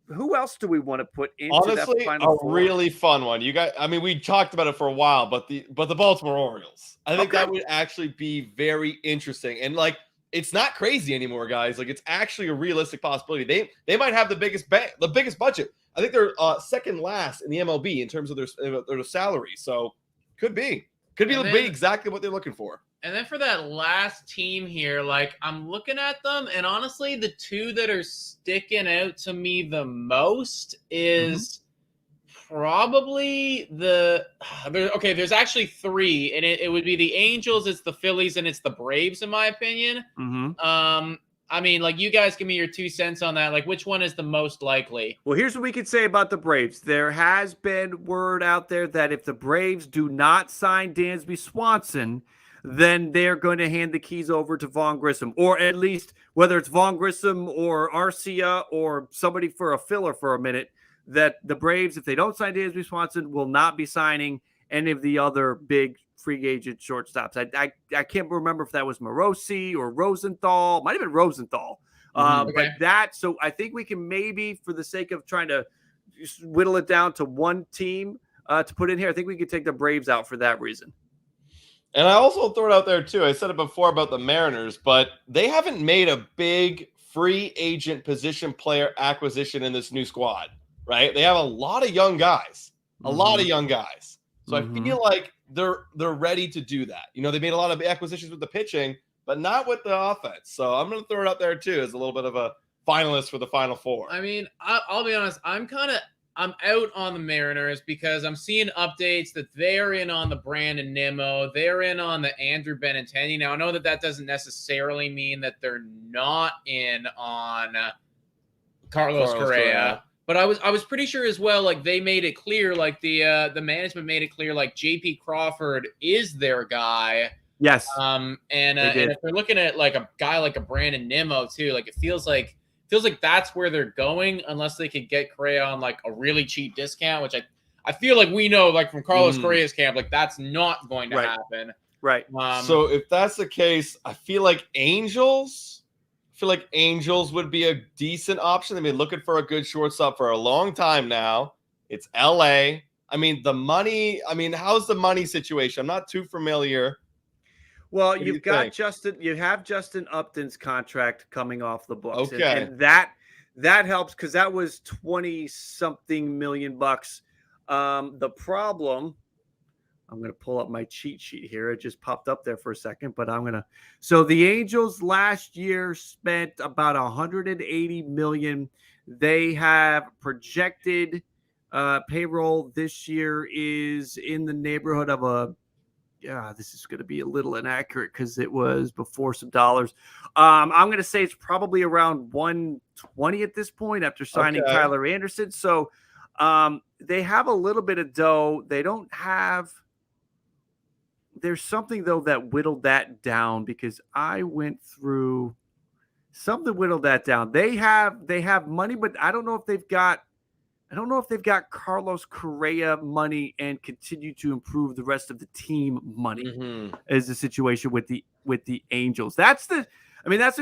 Who else do we want to put into honestly that Final Four? Really fun one? You guys, I mean, we talked about it for a while, but the Baltimore Orioles. I think that would actually be very interesting, and like it's not crazy anymore, guys. Like it's actually a realistic possibility. They might have the biggest budget. I think they're second last in the MLB in terms of their salary. So could be exactly what they're looking for. And then for that last team here, like I'm looking at them, and honestly, the two that are sticking out to me the most is probably there's actually three, and it would be the Angels, it's the Phillies, and it's the Braves, in my opinion. I mean, like, you guys give me your 2 cents on that. Like, which one is the most likely? Well, here's what we could say about the Braves. There has been word out there that if the Braves do not sign Dansby Swanson, then they're going to hand the keys over to Vaughn Grissom, or at least whether it's Vaughn Grissom or Arcia or somebody for a filler for a minute, that the Braves, if they don't sign Dansby Swanson, will not be signing any of the other big free agent shortstops. I can't remember if that was Morosi or Rosenthal. Might have been Rosenthal. But so I think we can maybe, for the sake of trying to whittle it down to one team to put in here, I think we could take the Braves out for that reason. And I also throw it out there, too. I said it before about the Mariners, but they haven't made a big free agent position player acquisition in this new squad, right? They have a lot of young guys, So I feel like they're ready to do that. You know, they made a lot of acquisitions with the pitching, but not with the offense. So I'm going to throw it out there, too, as a little bit of a finalist for the Final Four. I mean, I'll be honest. I'm out on the Mariners because I'm seeing updates that they're in on the Brandon Nimmo. They're in on the Andrew Benintendi. Now, I know that doesn't necessarily mean that they're not in on Carlos Correa. But I was pretty sure as well, like they made it clear, like the management made it clear, like JP Crawford is their guy. Yes. And if they're looking at like a guy like a Brandon Nimmo too, like it feels like that's where they're going, unless they could get Correa on like a really cheap discount, which I feel like we know, like from Carlos Correa's camp, like that's not going to happen. Right. So if that's the case, I feel like Angels would be a decent option. They've been looking for a good shortstop for a long time now. It's LA. I mean, the money. I mean, how's the money situation? I'm not too familiar. Well, you have Justin Upton's contract coming off the books. Okay. And that helps because that was 20-something million bucks. The problem, I'm going to pull up my cheat sheet here. It just popped up there for a second, but so the Angels last year spent about $180 million. They have projected payroll this year is in the neighborhood of this is going to be a little inaccurate because it was before some dollars. I'm going to say it's probably around 120 at this point after signing Tyler Anderson. So they have a little bit of dough. They don't have. There's something though that whittled that down because I went through something whittled that down. They have money, but I don't know if they've got Carlos Correa money and continue to improve the rest of the team money is the situation with the Angels. That's the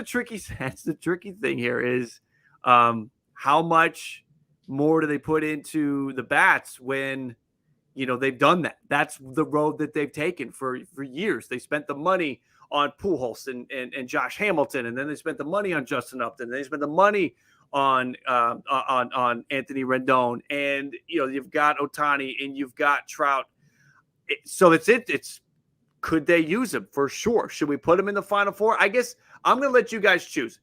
tricky thing here is how much more do they put into the bats when they've done that. That's the road that they've taken for years. They spent the money on Pujols and Josh Hamilton, and then they spent the money on Justin Upton, and they spent the money on Anthony Rendon, and you've got Ohtani and you've got Trout. So it's could they use him? For sure. Should we put him in the Final Four? I guess I'm going to let you guys choose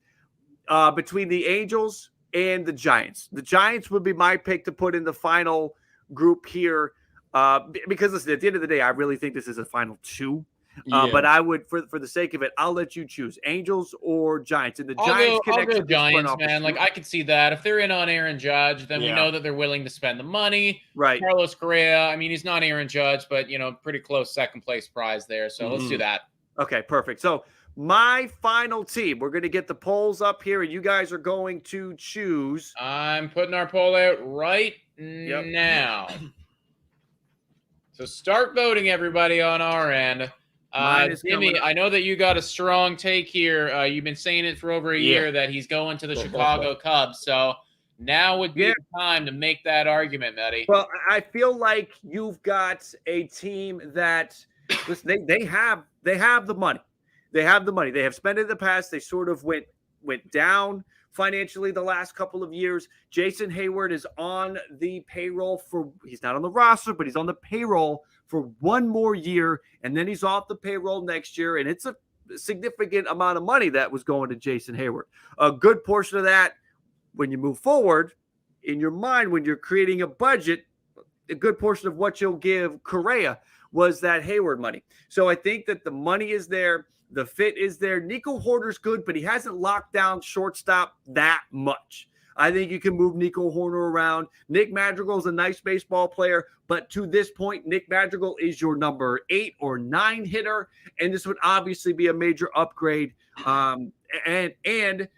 between the Angels and the Giants. The Giants would be my pick to put in the final group here. Because listen, at the end of the day, I really think this is a final two. Yeah. But I would, for the sake of it, I'll let you choose Angels or Giants. And the Giants I'll go connection. Giants, man. Like I could see that if they're in on Aaron Judge, then we know that they're willing to spend the money. Right. Carlos Correa. I mean, he's not Aaron Judge, but pretty close second place prize there. So let's do that. Okay, perfect. So my final team, we're going to get the polls up here, and you guys are going to choose. I'm putting our poll out right now. So start voting, everybody, on our end. Jimmy, I know that you got a strong take here. You've been saying it for over a year that he's going to the Chicago Cubs. So now would be the time to make that argument, Matty. Well, I feel like you've got a team that listen, they have the money. They have the money. They have spent it in the past. They sort of went down financially the last couple of years. Jason Hayward is on the payroll he's not on the roster, but he's on the payroll for one more year, and then he's off the payroll next year, and it's a significant amount of money that was going to Jason Hayward. A good portion of that, when you move forward, in your mind, when you're creating a budget, a good portion of what you'll give Correa was that Hayward money. So I think that the money is there. The fit is there. Nico Hoerner's good, but he hasn't locked down shortstop that much. I think you can move Nico Hoerner around. Nick Madrigal is a nice baseball player, but to this point, Nick Madrigal is your number 8 or 9 hitter, and this would obviously be a major upgrade. And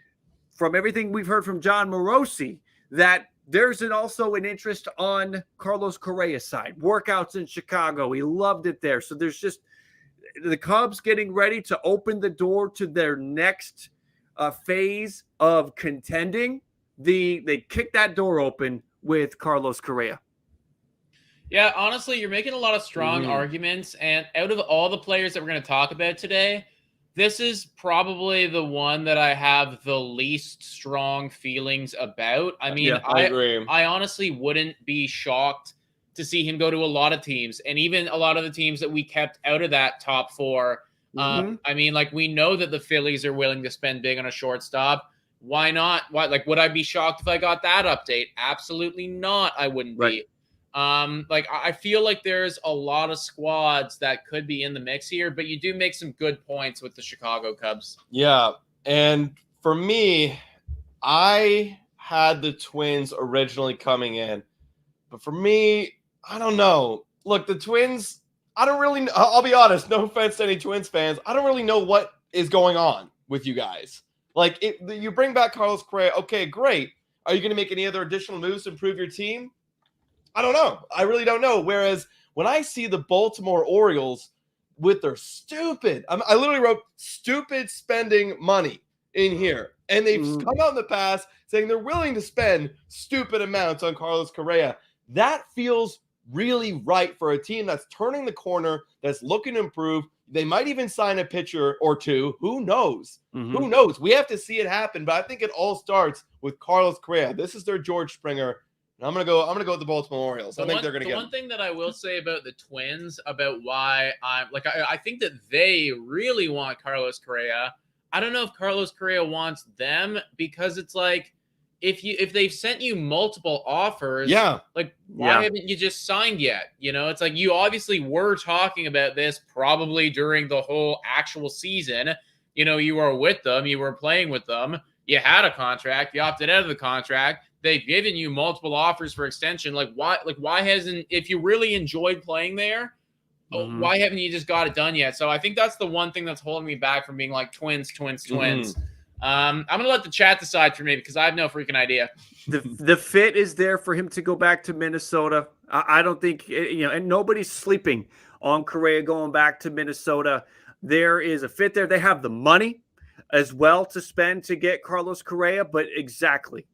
from everything we've heard from John Morosi, that there's also an interest on Carlos Correa's side. Workouts in Chicago, he loved it there. So there's just the Cubs getting ready to open the door to their next phase of contending. They kick that door open with Carlos Correa. Yeah, honestly, you're making a lot of strong arguments. And out of all the players that we're going to talk about today, this is probably the one that I have the least strong feelings about. I mean, I agree. I honestly wouldn't be shocked to see him go to a lot of teams, and even a lot of the teams that we kept out of that top 4. I mean, like, we know that the Phillies are willing to spend big on a shortstop. Why not? Would I be shocked if I got that update? Absolutely not. I wouldn't be. I feel like there's a lot of squads that could be in the mix here, but you do make some good points with the Chicago Cubs. Yeah. And for me, I had the Twins originally coming in, but for me, I don't know. Look, the Twins, I'll be honest, no offense to any Twins fans, I don't really know what is going on with you guys. Like, you bring back Carlos Correa, okay, great. Are you going to make any other additional moves to improve your team? I don't know. I really don't know. Whereas when I see the Baltimore Orioles with their stupid, I literally wrote stupid spending money in here. And they've come out in the past saying they're willing to spend stupid amounts on Carlos Correa. That feels really right for a team that's turning the corner, that's looking to improve. They might even sign a pitcher or two. Who knows? Who knows? We have to see it happen. But I think it all starts with Carlos Correa. This is their George Springer. And I'm gonna go with the Baltimore Orioles. I think they're gonna get one thing that I will say about the Twins, about why I think that they really want Carlos Correa. I don't know if Carlos Correa wants them, because it's like, if they've sent you multiple offers, why haven't you just signed yet? It's like, you obviously were talking about this probably during the whole actual season. You were with them, you were playing with them, you had a contract, you opted out of the contract. They've given you multiple offers for extension. Why hasn't, if you really enjoyed playing there, why haven't you just got it done yet? So I think that's the one thing that's holding me back from being like Twins. I'm going to let the chat decide for me, because I have no freaking idea. The fit is there for him to go back to Minnesota. I don't think, and nobody's sleeping on Correa going back to Minnesota. There is a fit there. They have the money as well to spend to get Carlos Correa, but exactly.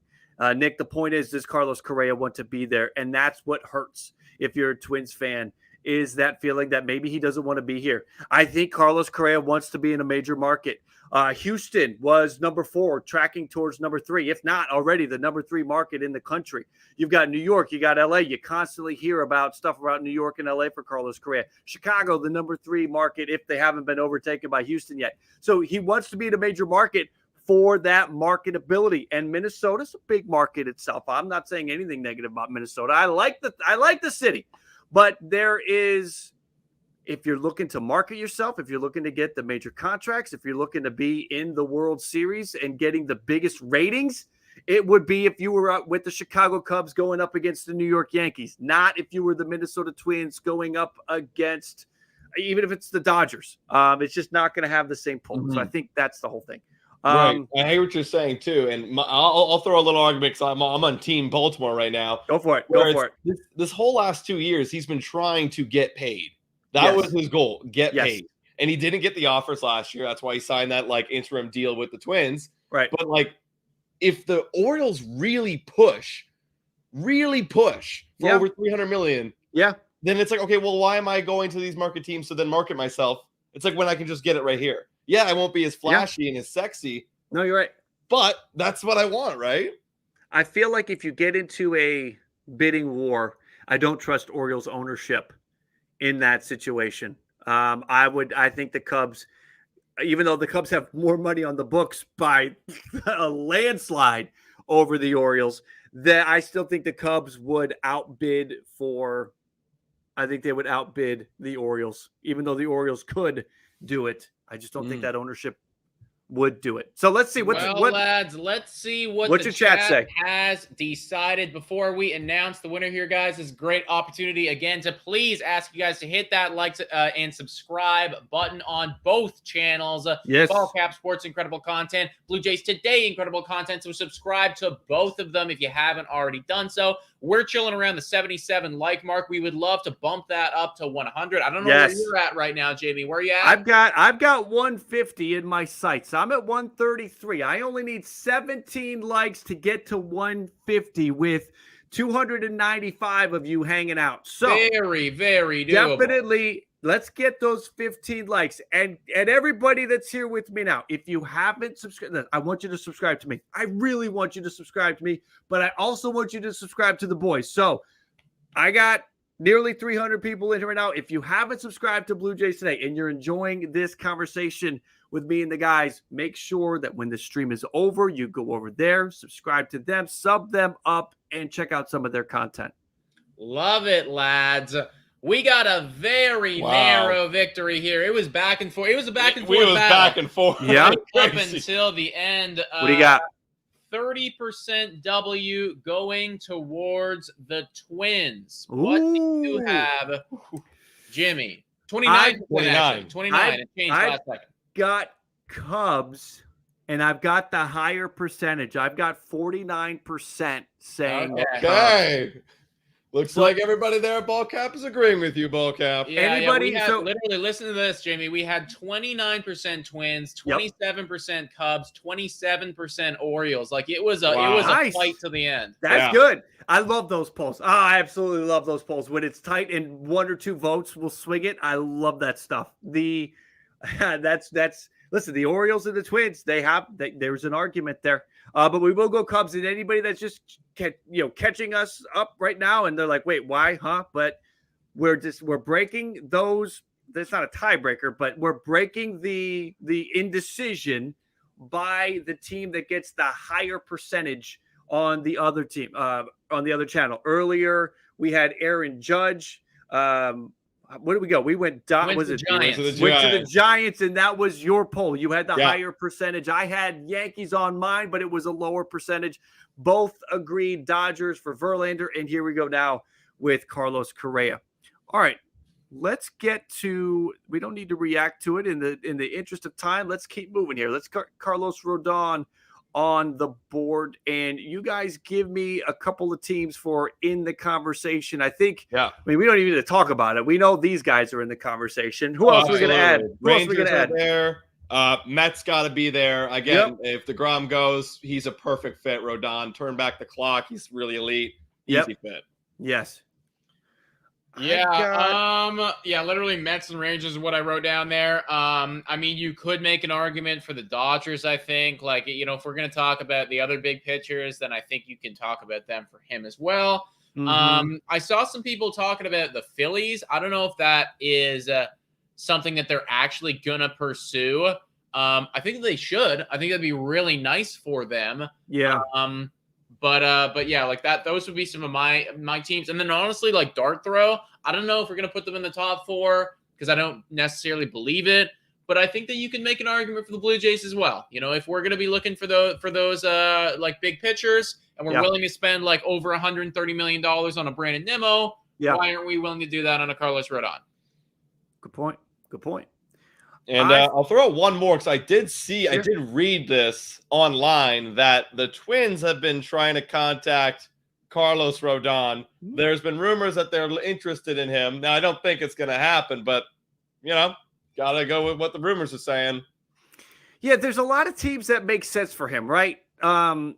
Nick, the point is, does Carlos Correa want to be there? And that's what hurts if you're a Twins fan, is that feeling that maybe he doesn't want to be here. I think Carlos Correa wants to be in a major market. Houston was number 4, tracking towards number 3, if not already the number 3 market in the country. You've got New York, you got LA. You constantly hear about stuff about New York and LA for Carlos Correa. Chicago, the number 3 market, if they haven't been overtaken by Houston yet. So he wants to be in a major market for that marketability. And Minnesota's a big market itself. I'm not saying anything negative about Minnesota. I like the city, but there is, if you're looking to market yourself, if you're looking to get the major contracts, if you're looking to be in the World Series and getting the biggest ratings, it would be if you were up with the Chicago Cubs going up against the New York Yankees, not if you were the Minnesota Twins going up against, even if it's the Dodgers. It's just not going to have the same pull. Mm-hmm. So I think that's the whole thing. Right. I hear what you're saying too, and I'll throw a little argument because I'm on Team Baltimore right now. Go for it. This whole last 2 years, he's been trying to get paid. That was his goal, get paid. And he didn't get the offers last year. That's why he signed that like interim deal with the Twins. Right. But like, if the Orioles really push for over $300 million, then it's like, okay, well, why am I going to these market teams to then market myself? It's like when I can just get it right here. Yeah, I won't be as flashy and as sexy. No, you're right. But that's what I want, right? I feel like if you get into a bidding war, I don't trust Orioles ownership in that situation. I think the Cubs, even though the Cubs have more money on the books by a landslide over the Orioles, that I still think the Cubs would outbid the Orioles, even though the Orioles could do it. I just don't think that ownership would do it. So let's see. Lads, let's see what the chat has decided before we announce the winner here, guys. This is a great opportunity again to please ask you guys to hit that like and subscribe button on both channels. Yes. BALLCAP Sports, incredible content. Blue Jays Today, incredible content. So subscribe to both of them if you haven't already done so. We're chilling around the 77 like mark. We would love to bump that up to 100. I don't know where you're at right now, Jamie. Where are you at? I've got 150 in my sights. I'm at 133. I only need 17 likes to get to 150 with 295 of you hanging out. So very, very doable. Definitely, let's get those 15 likes. And everybody that's here with me now, if you haven't subscribed, I want you to subscribe to me. I really want you to subscribe to me, but I also want you to subscribe to the boys. So I got nearly 300 people in here right now. If you haven't subscribed to Blue Jays Today and you're enjoying this conversation with me and the guys, make sure that when the stream is over, you go over there, subscribe to them, sub them up, and check out some of their content. Love it, lads. We got a very narrow victory here. It was back and forth. It was a back and forth battle. Back and forth. Yeah. Up until the end. What do you got? 30% W going towards the Twins. Ooh. What do you have, Jimmy? 29. 29. It changed last second. Got Cubs, and I've got the higher percentage. I've got 49% saying okay. Looks like everybody there at BALLCAP is agreeing with you, BALLCAP. Literally, listen to this, Jamie. We had 29% Twins, 27% Cubs, 27% Orioles. Like it was a fight to the end. That's good. I love those polls. I absolutely love those polls. When it's tight and 1 or 2 votes will swing it, I love that stuff. Listen, the Orioles and the Twins, there's an argument there. But we will go Cubs, and anybody that's just catching us up right now, and they're like, wait, why, huh? But we're breaking those. That's not a tiebreaker, but we're breaking the indecision by the team that gets the higher percentage on the other team, on the other channel. Earlier, we had Aaron Judge. Where did we go? We went went to the Giants, and that was your poll. You had the higher percentage. I had Yankees on mine, but it was a lower percentage. Both agreed Dodgers for Verlander, and here we go now with Carlos Correa. All right, let's get to. We don't need to react to it in the interest of time. Let's keep moving here. Let's get Carlos Rodon on the board, and you guys give me a couple of teams for in the conversation. I think, I mean, we don't even need to talk about it. We know these guys are in the conversation. Who else are we going to add? Rangers are there. Mets got to be there. Again, if the DeGrom goes, he's a perfect fit. Rodon, turn back the clock. He's really elite. Easy fit. Yes. Literally Mets and Rangers is what I wrote down there. I mean, you could make an argument for the Dodgers, I think. Like, if we're going to talk about the other big pitchers, then I think you can talk about them for him as well. Mm-hmm. I saw some people talking about the Phillies. I don't know if that is something that they're actually going to pursue. I think they should. I think that'd be really nice for them. Yeah. But yeah, like that. Those would be some of my teams. And then honestly, like dart throw, I don't know if we're gonna put them in the top 4 because I don't necessarily believe it. But I think that you can make an argument for the Blue Jays as well. You know, if we're gonna be looking for those like big pitchers, and we're willing to spend like over $130 million on a Brandon Nimmo, why aren't we willing to do that on a Carlos Rodon? Good point. Good point. And I'll throw out one more because I did read this online that the Twins have been trying to contact Carlos Rodon. There's been rumors that they're interested in him. Now, I don't think it's going to happen, but, you know, got to go with what the rumors are saying. Yeah, there's a lot of teams that make sense for him, right? The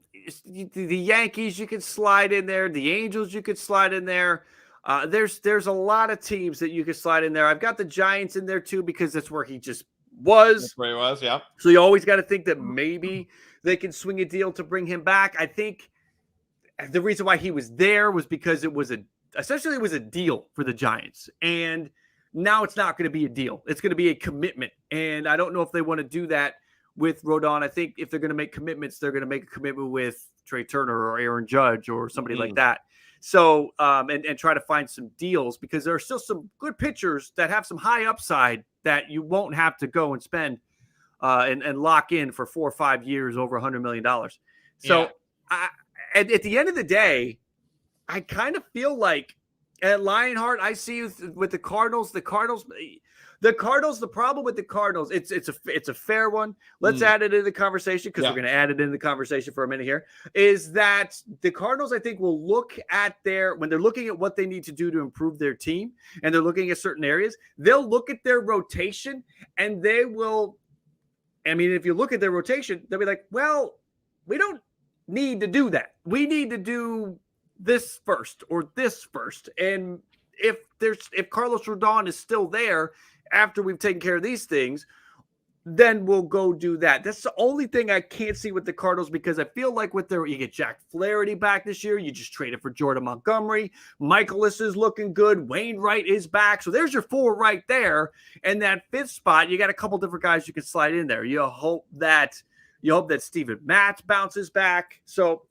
Yankees, you could slide in there. The Angels, you could slide in there. There's a lot of teams that you could slide in there. I've got the Giants in there too because that's where he just was. That's where he was, yeah. So you always got to think that maybe they can swing a deal to bring him back. I think the reason why he was there was because it was essentially a deal for the Giants. And now it's not going to be a deal. It's going to be a commitment. And I don't know if they want to do that with Rodon. I think if they're going to make commitments, they're going to make a commitment with Trey Turner or Aaron Judge or somebody like that. So, and try to find some deals because there are still some good pitchers that have some high upside that you won't have to go and spend and lock in for 4 or 5 years over $100 million. So at the end of the day, I kind of feel like at Lionheart, I see you with the Cardinals. The problem with the Cardinals, it's a fair one. Let's add it into the conversation because we're going to add it into the conversation for a minute here, is that the Cardinals, I think, will look at when they're looking at what they need to do to improve their team and they're looking at certain areas, they'll look at their rotation and they will, I mean, if you look at their rotation, they'll be like, well, we don't need to do that. We need to do this first or this first. And if Carlos Rodon is still there after we've taken care of these things, then we'll go do that. That's the only thing I can't see with the Cardinals because I feel like you get Jack Flaherty back this year. You just traded for Jordan Montgomery. Michaelis is looking good. Wainwright is back. So there's your 4 right there. And that 5th spot, you got a couple different guys you can slide in there. You hope that Steven Matz bounces back. So,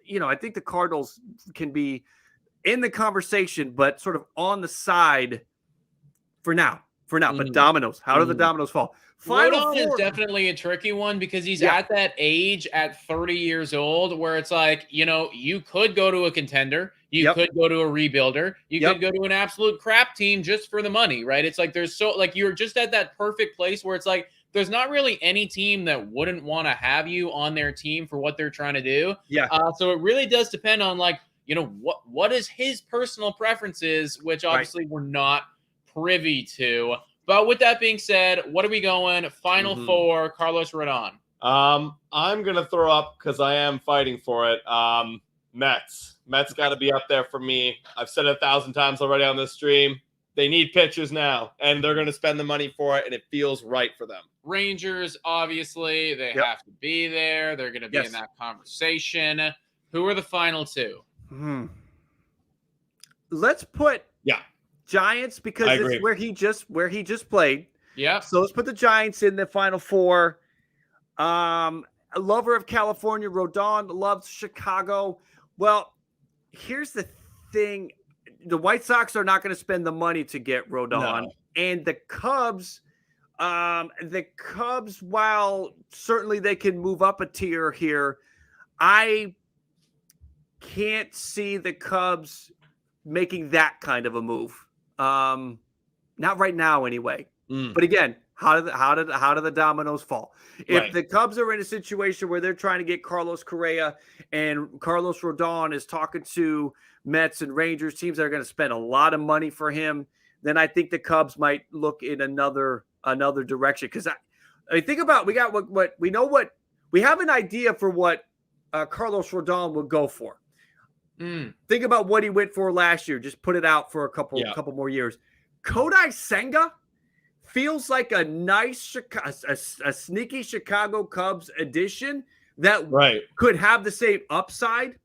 you know, I think the Cardinals can be in the conversation, but sort of on the side for now. But dominoes, how do the dominoes fall? Rodon is definitely a tricky one because he's at that age at 30 years old where it's like, you know, you could go to a contender. You could go to a rebuilder. You could go to an absolute crap team just for the money, right? It's like you're just at that perfect place where it's like there's not really any team that wouldn't want to have you on their team for what they're trying to do. Yeah. So it really does depend on like, you know, what is his personal preferences, which obviously we're not privy to. But with that being said, what are we going? Final 4, Carlos Rodon. I'm going to throw up because I am fighting for it. Mets got to be up there for me. I've said it 1,000 times already on this stream. They need pitchers now, and they're going to spend the money for it, and it feels right for them. Rangers, obviously, they have to be there. They're going to be in that conversation. Who are the final 2? Let's put Giants because it's where he just played. Yeah. So let's put the Giants in the final 4. A lover of California, Rodon loves Chicago. Well, here's the thing. The White Sox are not going to spend the money to get Rodon. No. And the Cubs, while certainly they can move up a tier here, I can't see the Cubs making that kind of a move. Not right now anyway. But again, how do the dominoes fall? If the Cubs are in a situation where they're trying to get Carlos Correa and Carlos Rodon is talking to Mets and Rangers, teams that are going to spend a lot of money for him, then I think the Cubs might look in another direction. Because I think about we have an idea for what Carlos Rodon would go for. Think about what he went for last year. Just put it out for a couple more years. Kodai Senga feels like a nice, a sneaky Chicago Cubs addition that could have the same upside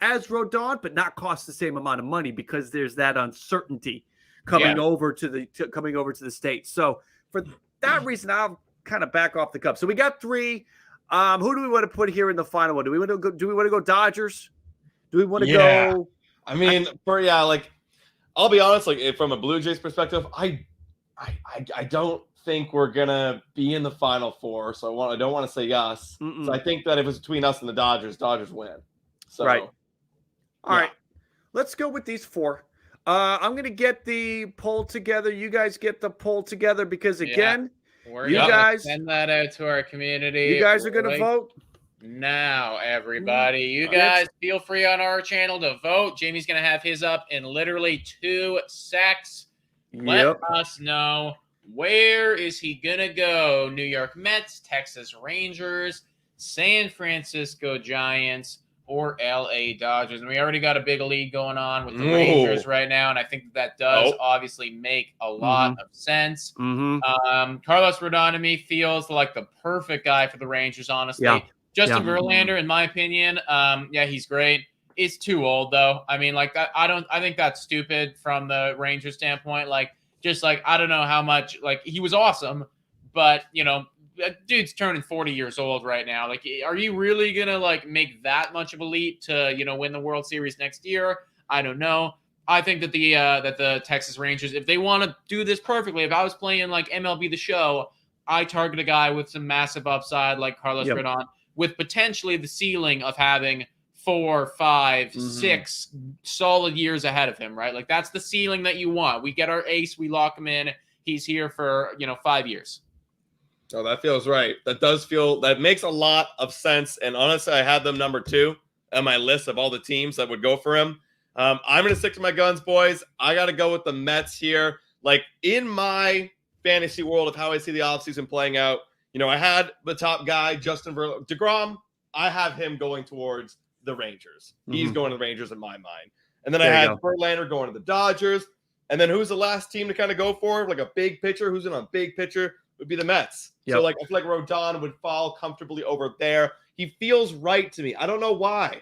as Rodon, but not cost the same amount of money because there's that uncertainty coming over to the States. So for that reason, I'll kind of back off the Cubs. So we got 3. Who do we want to put here in the final one? Do we want to go Dodgers? Do we want to go? I mean, I'll be honest, like from a Blue Jays perspective, I don't think we're gonna be in the Final Four. So I don't want to say yes. So I think that if it's between us and the Dodgers win. So right. All right. Let's go with these 4. I'm gonna get the poll together. You guys get the poll together because again, you guys send that out to our community. You guys are gonna vote. Now, everybody, you guys feel free on our channel to vote. Jamie's going to have his up in literally 2 secs. Let us know, where is he going to go? New York Mets, Texas Rangers, San Francisco Giants, or LA Dodgers? And we already got a big league going on with the Rangers right now, and I think that does obviously make a lot of sense. Carlos Rodon to me feels like the perfect guy for the Rangers, honestly. Justin Verlander, in my opinion, he's great. He's too old, though. I mean, like, I think that's stupid from the Rangers standpoint. Like, I don't know how much, like, he was awesome, but, that dude's turning 40 years old right now. Like, are you really going to, like, make that much of a leap to, win the World Series next year? I don't know. I think that the Texas Rangers, if they want to do this perfectly, if I was playing, like, MLB The Show, I target a guy with some massive upside like Carlos Rodon, with potentially the ceiling of having 4, 5, 6 solid years ahead of him, right? Like, that's the ceiling that you want. We get our ace, we lock him in. He's here for, 5 years. Oh, that feels right. That makes a lot of sense. And honestly, I had them number 2 on my list of all the teams that would go for him. I'm going to stick to my guns, boys. I got to go with the Mets here. Like, in my fantasy world of how I see the offseason playing out, I had the top guy, Justin Verlander. DeGrom, I have him going towards the Rangers. He's going to the Rangers in my mind. And then I had Verlander going to the Dodgers. And then who's the last team to kind of go for? Like a big pitcher. Who's in a big pitcher would be the Mets. So, like, I feel like Rodon would fall comfortably over there. He feels right to me. I don't know why.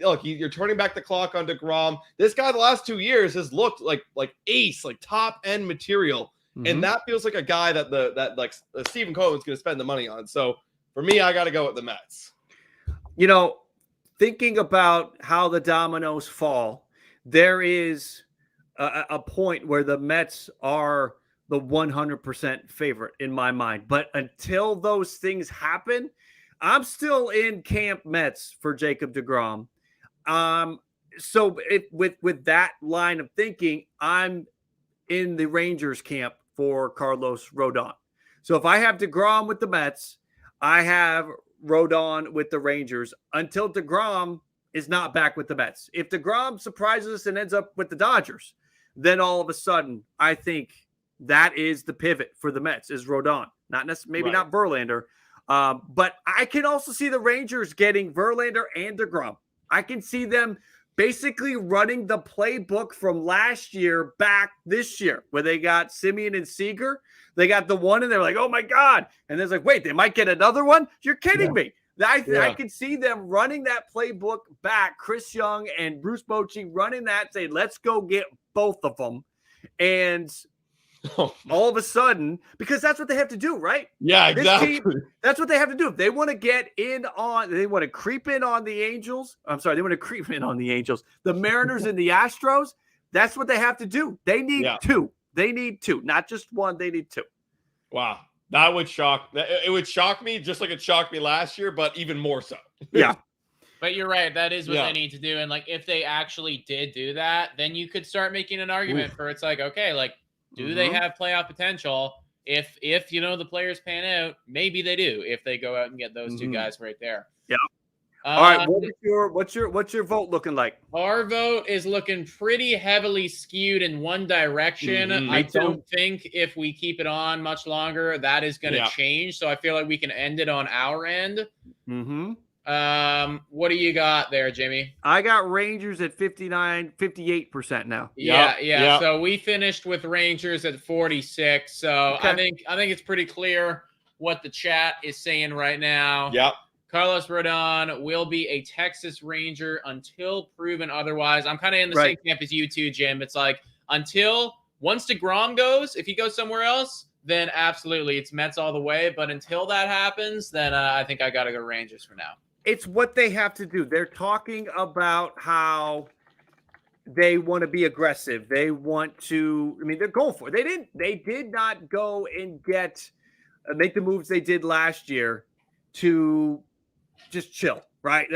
Look, you're turning back the clock on DeGrom. This guy the last 2 years has looked like ace, like top-end material. And that feels like a guy that Stephen Cohen's going to spend the money on. So for me, I got to go with the Mets. Thinking about how the dominoes fall, there is a point where the Mets are the 100% favorite in my mind. But until those things happen, I'm still in camp Mets for Jacob deGrom. So with that line of thinking, I'm in the Rangers camp for Carlos Rodon. So if I have deGrom with the Mets, I have Rodon with the Rangers until deGrom is not back with the Mets. If deGrom surprises us and ends up with the Dodgers, then all of a sudden I think that is the pivot for the Mets is Rodon. Not necessarily, maybe not Verlander, but I can also see the Rangers getting Verlander and deGrom. I can see them basically running the playbook from last year back this year where they got Simeon and Seager. They got the one and they're like, oh my God. And there's like, wait, they might get another one? You're kidding me. I can see them running that playbook back. Chris Young and Bruce Bochy running that, say, let's go get both of them. And all of a sudden, because that's what they have to do, right? Yeah, exactly. That's what they have to do. If they want to they want to creep in on the Angels. I'm sorry, they want to creep in on the Angels, the Mariners and the Astros. That's what they have to do. They need 2. They need 2, not just 1. They need 2. Wow. That would shock. It would shock me just like it shocked me last year, but even more so. Yeah. But you're right. That is what they need to do. And like, if they actually did do that, then you could start making an argument for it's like, okay, like, do they have playoff potential? If the players pan out, maybe they do. If they go out and get those 2 guys right there. Yeah. All right. What's your vote looking like? Our vote is looking pretty heavily skewed in one direction. I don't think if we keep it on much longer, that is going to change. So I feel like we can end it on our end. What do you got there, Jimmy? I got Rangers at 58% now. Yeah. So we finished with Rangers at 46. So I think it's pretty clear what the chat is saying right now. Yep. Carlos Rodon will be a Texas Ranger until proven otherwise. I'm kind of in the same camp as you too, Jim. It's like once DeGrom goes, if he goes somewhere else, then absolutely it's Mets all the way. But until that happens, then I think I got to go Rangers for now. It's what they have to do. They're talking about how they want to be aggressive. They want to, I mean, they're going for it. They did not go and make the moves they did last year to just chill, right?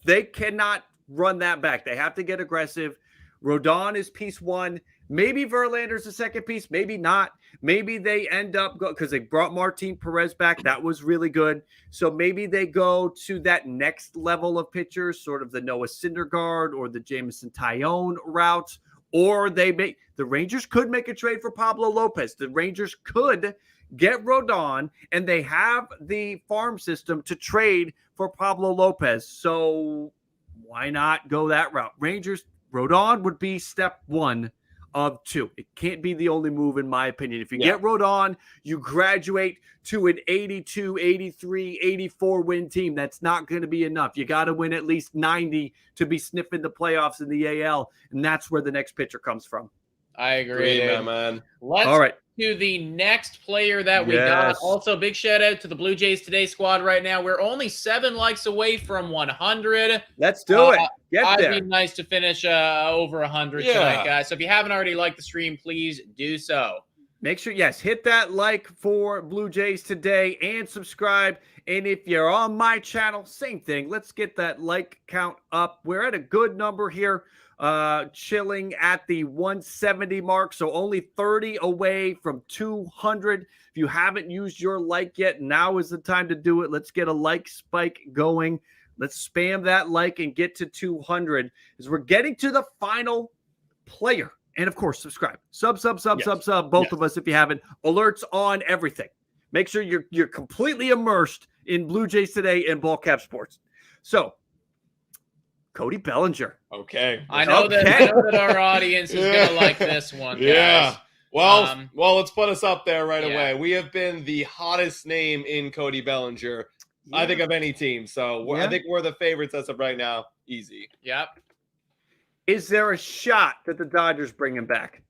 They cannot run that back. They have to get aggressive. Rodon is piece one. Maybe Verlander's the second piece. Maybe not. Maybe they end up because they brought Martin Perez back. That was really good. So maybe they go to that next level of pitchers, sort of the Noah Syndergaard or the Jameson Taillon route. Or the Rangers could make a trade for Pablo Lopez. The Rangers could get Rodon, and they have the farm system to trade for Pablo Lopez. So why not go that route? Rangers, Rodon would be step one of two. It can't be the only move, in my opinion. If you get Rodon, you graduate to an 82, 83, 84 win team. That's not going to be enough. You got to win at least 90 to be sniffing the playoffs in the AL, and that's where the next pitcher comes from. I agree, man. Let's to the next player that we got. Also, big shout out to the Blue Jays Today squad right now. We're only 7 likes away from 100. Let's do it. It'd be nice to finish over 100 tonight, guys. So if you haven't already liked the stream, please do so. Make sure, hit that like for Blue Jays Today and subscribe. And if you're on my channel, same thing. Let's get that like count up. We're at a good number here. Chilling at the 170 mark, so only 30 away from 200. If you haven't used your like yet, now is the time to do it. Let's get a like spike going. Let's spam that like and get to 200 as we're getting to the final player. And of course, subscribe. Sub, both of us if you haven't. Alerts on everything. Make sure you're completely immersed in Blue Jays Today and BALLCAP Sports. So, Cody Bellinger. Okay. I know that our audience is going to like this one, guys. Yeah. Well, let's put us up there right away. We have been the hottest name in Cody Bellinger, I think, of any team. So I think we're the favorites as of right now. Easy. Yep. Is there a shot that the Dodgers bring him back?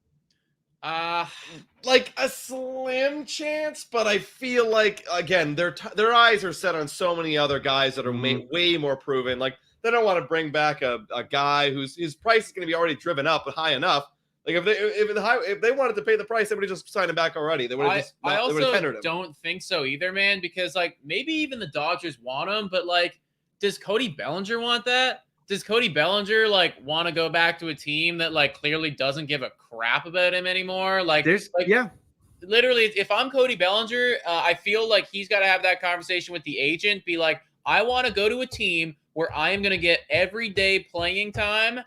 Like a slim chance, but I feel like, again, their eyes are set on so many other guys that are way more proven. Like, they don't want to bring back a guy his price is going to be already driven up high enough. Like if they wanted to pay the price, they would have just signed him back already. They would have just. I also don't think so either, man. Because like maybe even the Dodgers want him, but like, does Cody Bellinger want that? Does Cody Bellinger like want to go back to a team that like clearly doesn't give a crap about him anymore? Literally, if I'm Cody Bellinger, I feel like he's got to have that conversation with the agent. Be like, I want to go to a team where I am going to get everyday playing time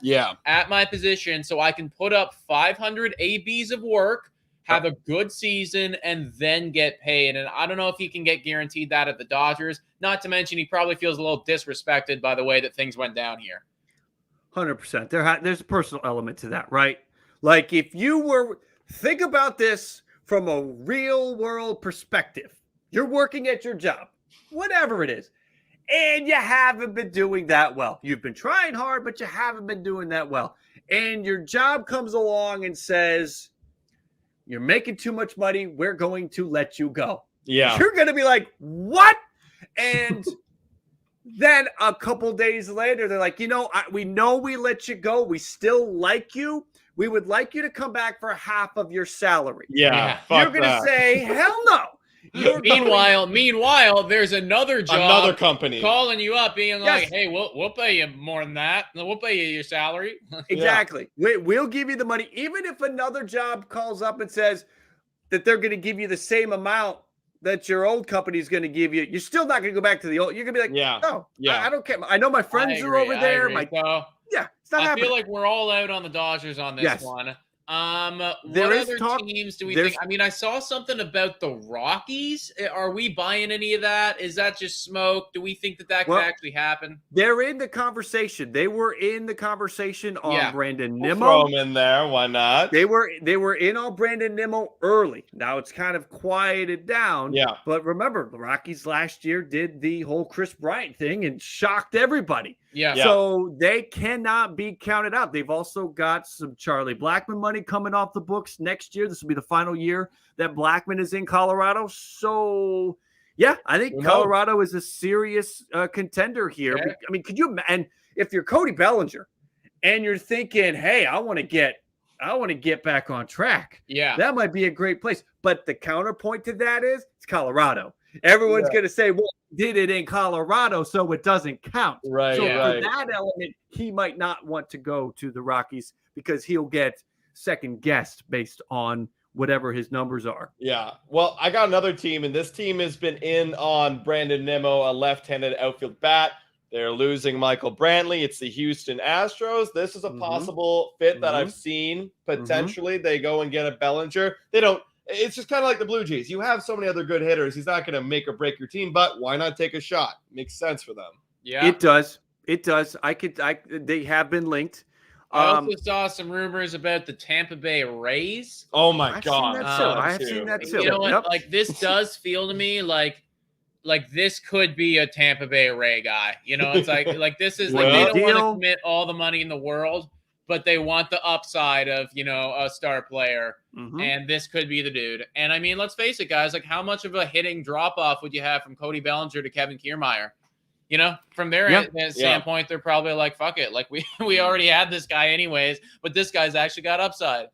at my position so I can put up 500 ABs of work, have a good season, and then get paid. And I don't know if he can get guaranteed that at the Dodgers. Not to mention he probably feels a little disrespected by the way that things went down here. 100%. There's a personal element to that, right? Like if you were – think about this from a real-world perspective. You're working at your job, whatever it is. And you haven't been doing that well. You've been trying hard, but you haven't been doing that well. And your job comes along and says, you're making too much money. We're going to let you go. Yeah. You're going to be like, what? And then a couple days later, they're like, we know we let you go. We still like you. We would like you to come back for half of your salary. Yeah. You're going to say, hell no. Meanwhile, there's another company calling you up, being like, "Hey, we'll pay you more than that. We'll pay you your salary." Exactly. We'll give you the money, even if another job calls up and says that they're going to give you the same amount that your old company is going to give you. You're still not going to go back to the old. You're going to be like, I don't care. I know my friends are over there. It's not happening. I feel like we're all out on the Dodgers on this one. What other teams do we think? I mean, I saw something about the Rockies. Are we buying any of that? Is that just smoke? Do we think that could actually happen? They're in the conversation. They were in the conversation on Brandon Nimmo. Throw them in there. Why not? They were in on Brandon Nimmo early. Now it's kind of quieted down. But remember, the Rockies last year did the whole Chris Bryant thing and shocked everybody. Yeah. So they cannot be counted out. They've also got some Charlie Blackmon money coming off the books next year. This will be the final year that Blackmon is in Colorado. So, yeah, I think Colorado is a serious contender here. Okay. I mean, could you – and if you're Cody Bellinger and you're thinking, hey, I want to get back on track. Yeah. That might be a great place. But the counterpoint to that is it's Colorado. Everyone's going to say, well, did it in Colorado, so it doesn't count. Right. So for that element, he might not want to go to the Rockies because he'll get second guessed based on whatever his numbers are. Yeah. Well, I got another team, and this team has been in on Brandon Nimmo, a left-handed outfield bat. They're losing Michael Brantley. It's the Houston Astros. This is a possible fit that I've seen. Potentially, they go and get a Bellinger. They don't. It's just kind of like the Blue Jays. You have so many other good hitters. He's not going to make or break your team, but why not take a shot? Makes sense for them. Yeah, it does. It does. They have been linked. I also saw some rumors about the Tampa Bay Rays. Oh my God. I have seen that too. You know what? Like, this does feel to me like this could be a Tampa Bay Ray guy. You know, it's like this is like they don't want to commit all the money in the world, but they want the upside of, you know, a star player. And this could be the dude. And I mean, let's face it, guys, like how much of a hitting drop off would you have from Cody Bellinger to Kevin Kiermaier? You know, from their standpoint, they're probably like, fuck it. Like we already had this guy anyways, but this guy's actually got upside.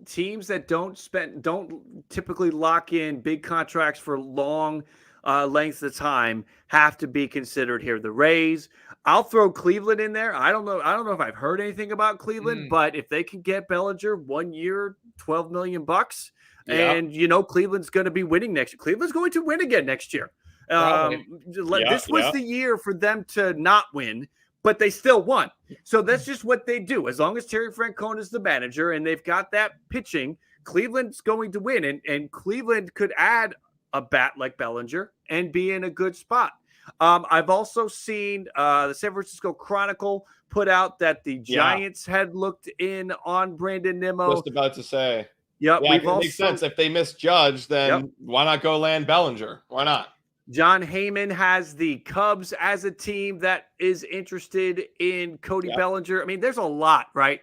Teams that don't typically lock in big contracts for long lengths of time have to be considered here. The Rays, I'll throw Cleveland in there. I don't know if I've heard anything about Cleveland, but if they can get Bellinger 1 year, $12 million, and you know Cleveland's going to be winning next year. Cleveland's going to win again next year. This was the year for them to not win, but they still won. So that's just what they do. As long as Terry Francona is the manager and they've got that pitching, Cleveland's going to win. And Cleveland could add a bat like Bellinger and be in a good spot. I've also seen the San Francisco Chronicle put out that the Giants had looked in on Brandon Nimmo. Just about to say. Yeah, it makes sense. If they misjudge, then why not go land Bellinger? Why not? John Heyman has the Cubs as a team that is interested in Cody Bellinger. I mean, there's a lot, right?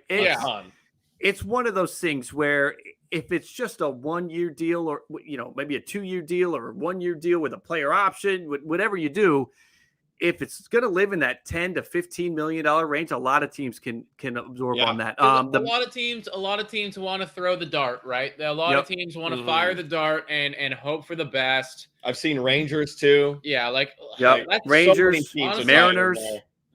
It's one of those things where if it's just a 1 year deal or, you know, maybe a 2 year deal or a 1 year deal with a player option, whatever you do, if it's going to live in that $10 to $15 million range, a lot of teams can absorb on that. A lot of teams want to throw the dart, right? A lot of teams want to fire the dart and hope for the best. I've seen Rangers too. Yeah, Rangers, honestly, Mariners.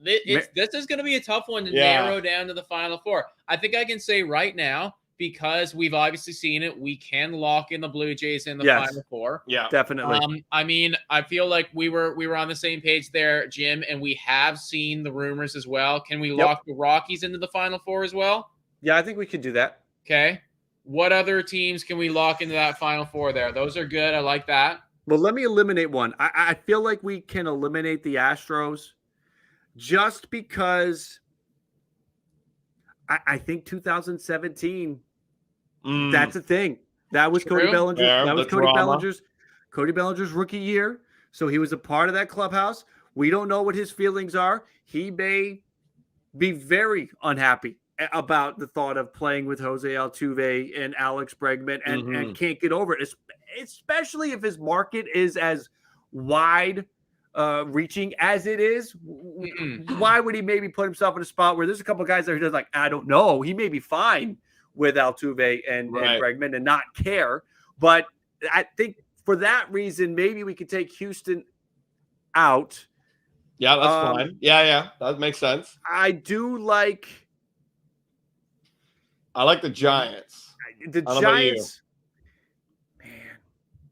This is going to be a tough one to narrow down to the Final Four. I think I can say right now, because we've obviously seen it, we can lock in the Blue Jays in the Final Four. Yeah, definitely. I mean, I feel like we were on the same page there, Jim, and we have seen the rumors as well. Can we lock the Rockies into the Final Four as well? Yeah, I think we could do that. Okay. What other teams can we lock into that Final Four there? Those are good. I like that. Well, let me eliminate one. I feel like we can eliminate the Astros just because I think 2017, that's a thing. That was Cody Bellinger. That was Cody Bellinger's rookie year. So he was a part of that clubhouse. We don't know what his feelings are. He may be very unhappy about the thought of playing with Jose Altuve and Alex Bregman and can't get over it, especially if his market is as wide reaching as it is. Why would he maybe put himself in a spot where there's a couple of guys there who does like, I don't know. He may be fine with Altuve and Bregman and not care. But I think for that reason, maybe we could take Houston out. Yeah, that's fine. Yeah, that makes sense. I like the Giants. The Giants, man.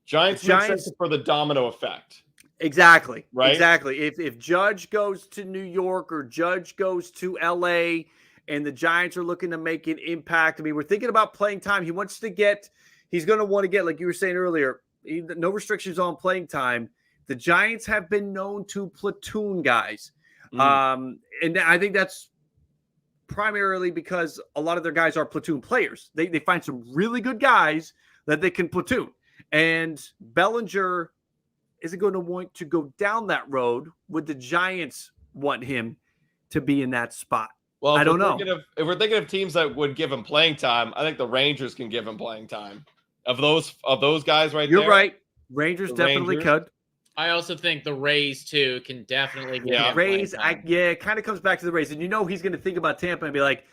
Giants make sense for the domino effect. Exactly. Right? Exactly. If Judge goes to New York or Judge goes to LA and the Giants are looking to make an impact, I mean, we're thinking about playing time. He's going to want to get, like you were saying earlier, no restrictions on playing time. The Giants have been known to platoon guys. And I think that's primarily because a lot of their guys are platoon players. They find some really good guys that they can platoon. And Bellinger isn't going to want to go down that road. Would the Giants want him to be in that spot. Well, I don't know. If we're thinking of teams that would give him playing time, I think the Rangers can give him playing time. Of those guys right there. You're right. Rangers definitely could. I also think the Rays too can definitely give him Rays. playing time. It kind of comes back to the Rays, and he's going to think about Tampa and be like,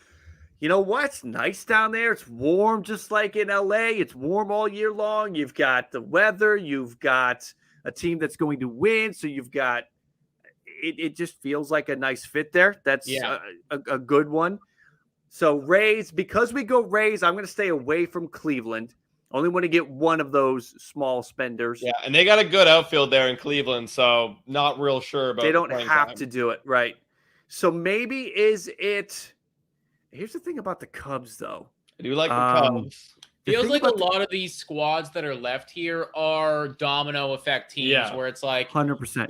you know what? It's nice down there. It's warm, just like in LA. It's warm all year long. You've got the weather. You've got a team that's going to win. So you've got it. Just feels like a nice fit there. That's a good one. So Rays, because we go Rays, I'm going to stay away from Cleveland. Only want to get one of those small spenders. Yeah, and they got a good outfield there in Cleveland, so not real sure about. They don't have to do it, right? So maybe is it? Here's the thing about the Cubs, though. I do like the Cubs. Feels like a lot of these squads that are left here are domino effect teams, where it's like 100%.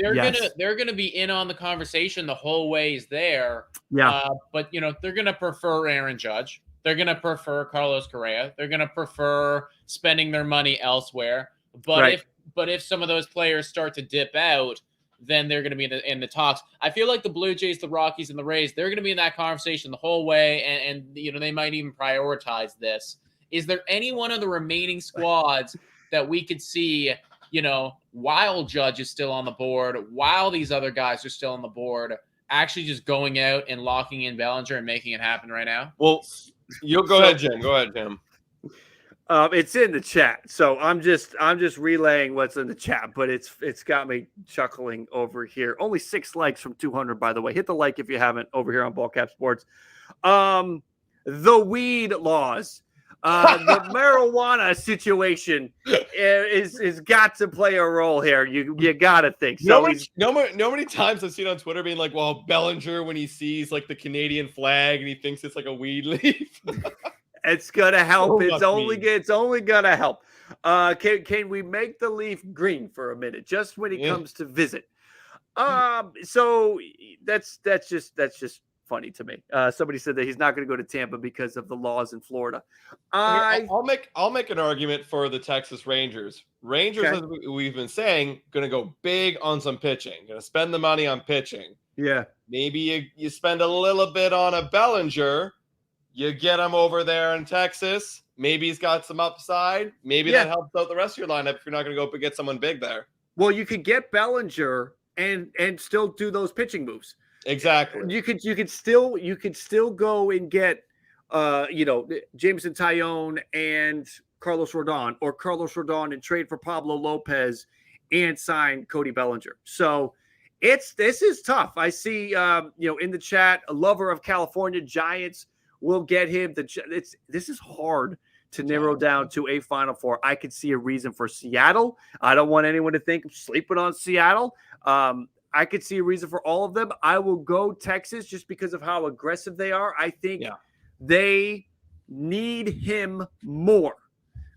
They're gonna be in on the conversation the whole ways there. Yeah, but they're gonna prefer Aaron Judge. They're gonna prefer Carlos Correa. They're gonna prefer spending their money elsewhere. But if some of those players start to dip out, then they're going to be in the talks. I feel like the Blue Jays, the Rockies, and the Rays, they're going to be in that conversation the whole way, and they might even prioritize this. Is there any one of the remaining squads that we could see, while Judge is still on the board, while these other guys are still on the board, actually just going out and locking in Bellinger and making it happen right now? Well, go ahead, Jim. Go ahead, Jim. It's in the chat, so I'm just relaying what's in the chat, but it's got me chuckling over here. Only 6 likes from 200, by the way. Hit the like if you haven't over here on BALLCAP Sports. The weed laws, the marijuana situation is got to play a role here. You got to think. So many times I've seen on Twitter being like, "Well, Bellinger when he sees like the Canadian flag and he thinks it's like a weed leaf." It's gonna help. It's only gonna help. Can we make the leaf green for a minute, just when he comes to visit? So that's just funny to me. Somebody said that he's not going to go to Tampa because of the laws in Florida. I'll make an argument for the Texas Rangers. As we've been saying, going to go big on some pitching. Going to spend the money on pitching. Yeah. Maybe you spend a little bit on a Bellinger. You get him over there in Texas. Maybe he's got some upside. Maybe that helps out the rest of your lineup if you're not going to go up and get someone big there. Well, you could get Bellinger and still do those pitching moves. Exactly. You could still go and get Jameson Taillon and Carlos Rodon, or Carlos Rodon and trade for Pablo Lopez and sign Cody Bellinger. So this is tough. I see in the chat, a lover of California Giants will get him. This is hard to narrow down to a Final Four. I could see a reason for Seattle. I don't want anyone to think I'm sleeping on Seattle. I could see a reason for all of them. I will go Texas just because of how aggressive they are. I think they need him more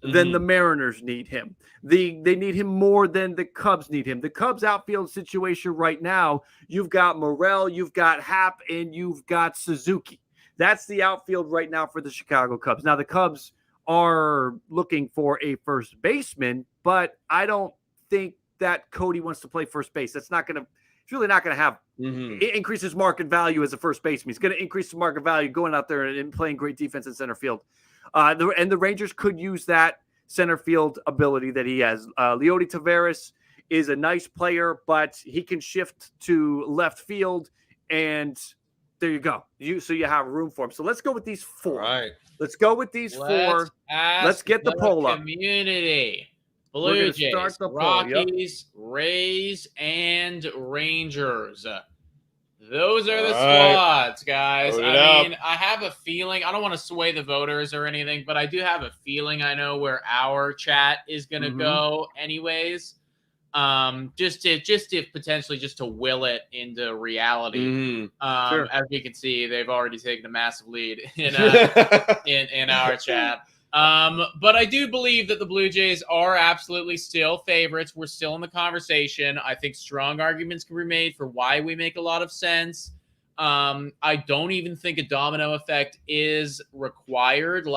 than the Mariners need him. They need him more than the Cubs need him. The Cubs outfield situation right now, you've got Morel, you've got Happ, and you've got Suzuki. That's the outfield right now for the Chicago Cubs. Now, the Cubs are looking for a first baseman, but I don't think that Cody wants to play first base. It's really not going to have it increases market value as a first baseman. He's going to increase the market value going out there and playing great defense in center field. And the Rangers could use that center field ability that he has. Leody Taveras is a nice player, but he can shift to left field, and there you go. So you have room for him. So let's go with these 4. All right. Let's go with these 4. Let's get the poll up. Community. Blue Jays, Rockies, Rays, and Rangers. Those are the squads, guys. I have a feeling. I don't want to sway the voters or anything, but I do have a feeling I know where our chat is going to go anyways. Just to potentially just to will it into reality. Sure. As we can see, they've already taken a massive lead in our chat. But I do believe that the Blue Jays are absolutely still favorites. We're still in the conversation. I think strong arguments can be made for why we make a lot of sense. I don't even think a domino effect is required.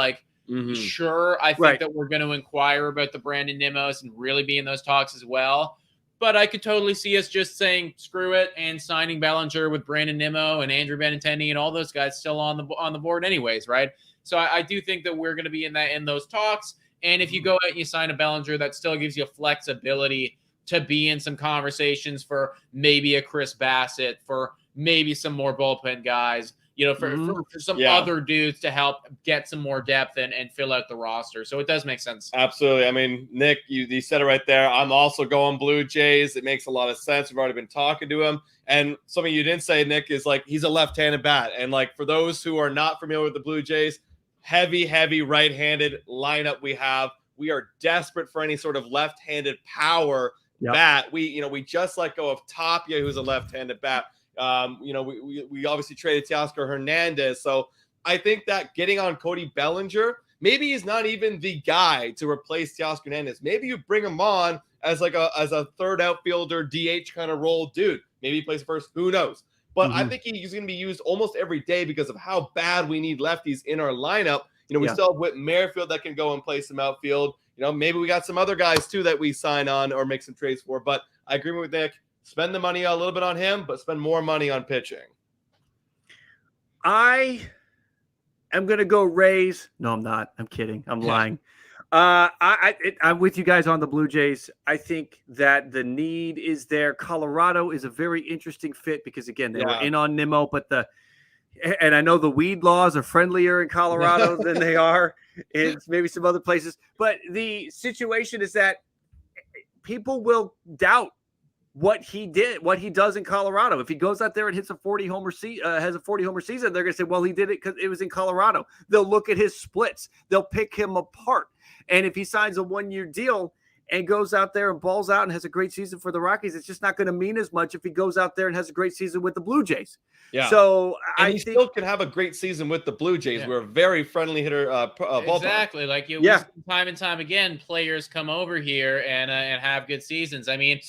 Sure, I think that we're going to inquire about the Brandon Nimmo's and really be in those talks as well. But I could totally see us just saying screw it and signing Bellinger with Brandon Nimmo and Andrew Benintendi and all those guys still on the board anyways, right? So I do think that we're going to be in those talks. And if you go out and you sign a Bellinger, that still gives you flexibility to be in some conversations for maybe a Chris Bassett, for maybe some more bullpen guys, for some other dudes to help get some more depth and fill out the roster. So it does make sense. Absolutely. I mean, Nick, you said it right there. I'm also going Blue Jays. It makes a lot of sense. We've already been talking to him. And something you didn't say, Nick, is like he's a left-handed bat. And like for those who are not familiar with the Blue Jays, heavy right-handed lineup we have. We are desperate for any sort of left-handed power bat. We just let go of Tapia, who's a left-handed bat. We obviously traded Teoscar Hernandez. So I think that getting on Cody Bellinger, maybe he's not even the guy to replace Teoscar Hernandez. Maybe you bring him on as a third outfielder, DH kind of role dude. Maybe he plays first. Who knows? But I think he's going to be used almost every day because of how bad we need lefties in our lineup. We still have Whit Merrifield that can go and play some outfield. Maybe we got some other guys too that we sign on or make some trades for. But I agree with Nick. Spend the money a little bit on him, but spend more money on pitching. I am going to go Rays. No, I'm not. I'm kidding. I'm lying. I'm with you guys on the Blue Jays. I think that the need is there. Colorado is a very interesting fit because, again, they were in on Nimmo, and I know the weed laws are friendlier in Colorado than they are in maybe some other places. But the situation is that people will doubt what he does in Colorado. If he goes out there and hits a 40-homer has a 40-homer season, they're going to say, well, he did it because it was in Colorado. They'll look at his splits. They'll pick him apart. And if he signs a one-year deal and goes out there and balls out and has a great season for the Rockies, it's just not going to mean as much if he goes out there and has a great season with the Blue Jays. Yeah. So I think still can have a great season with the Blue Jays. Yeah. We're a very friendly hitter. Exactly. Like time and time again, players come over here and have good seasons. I mean,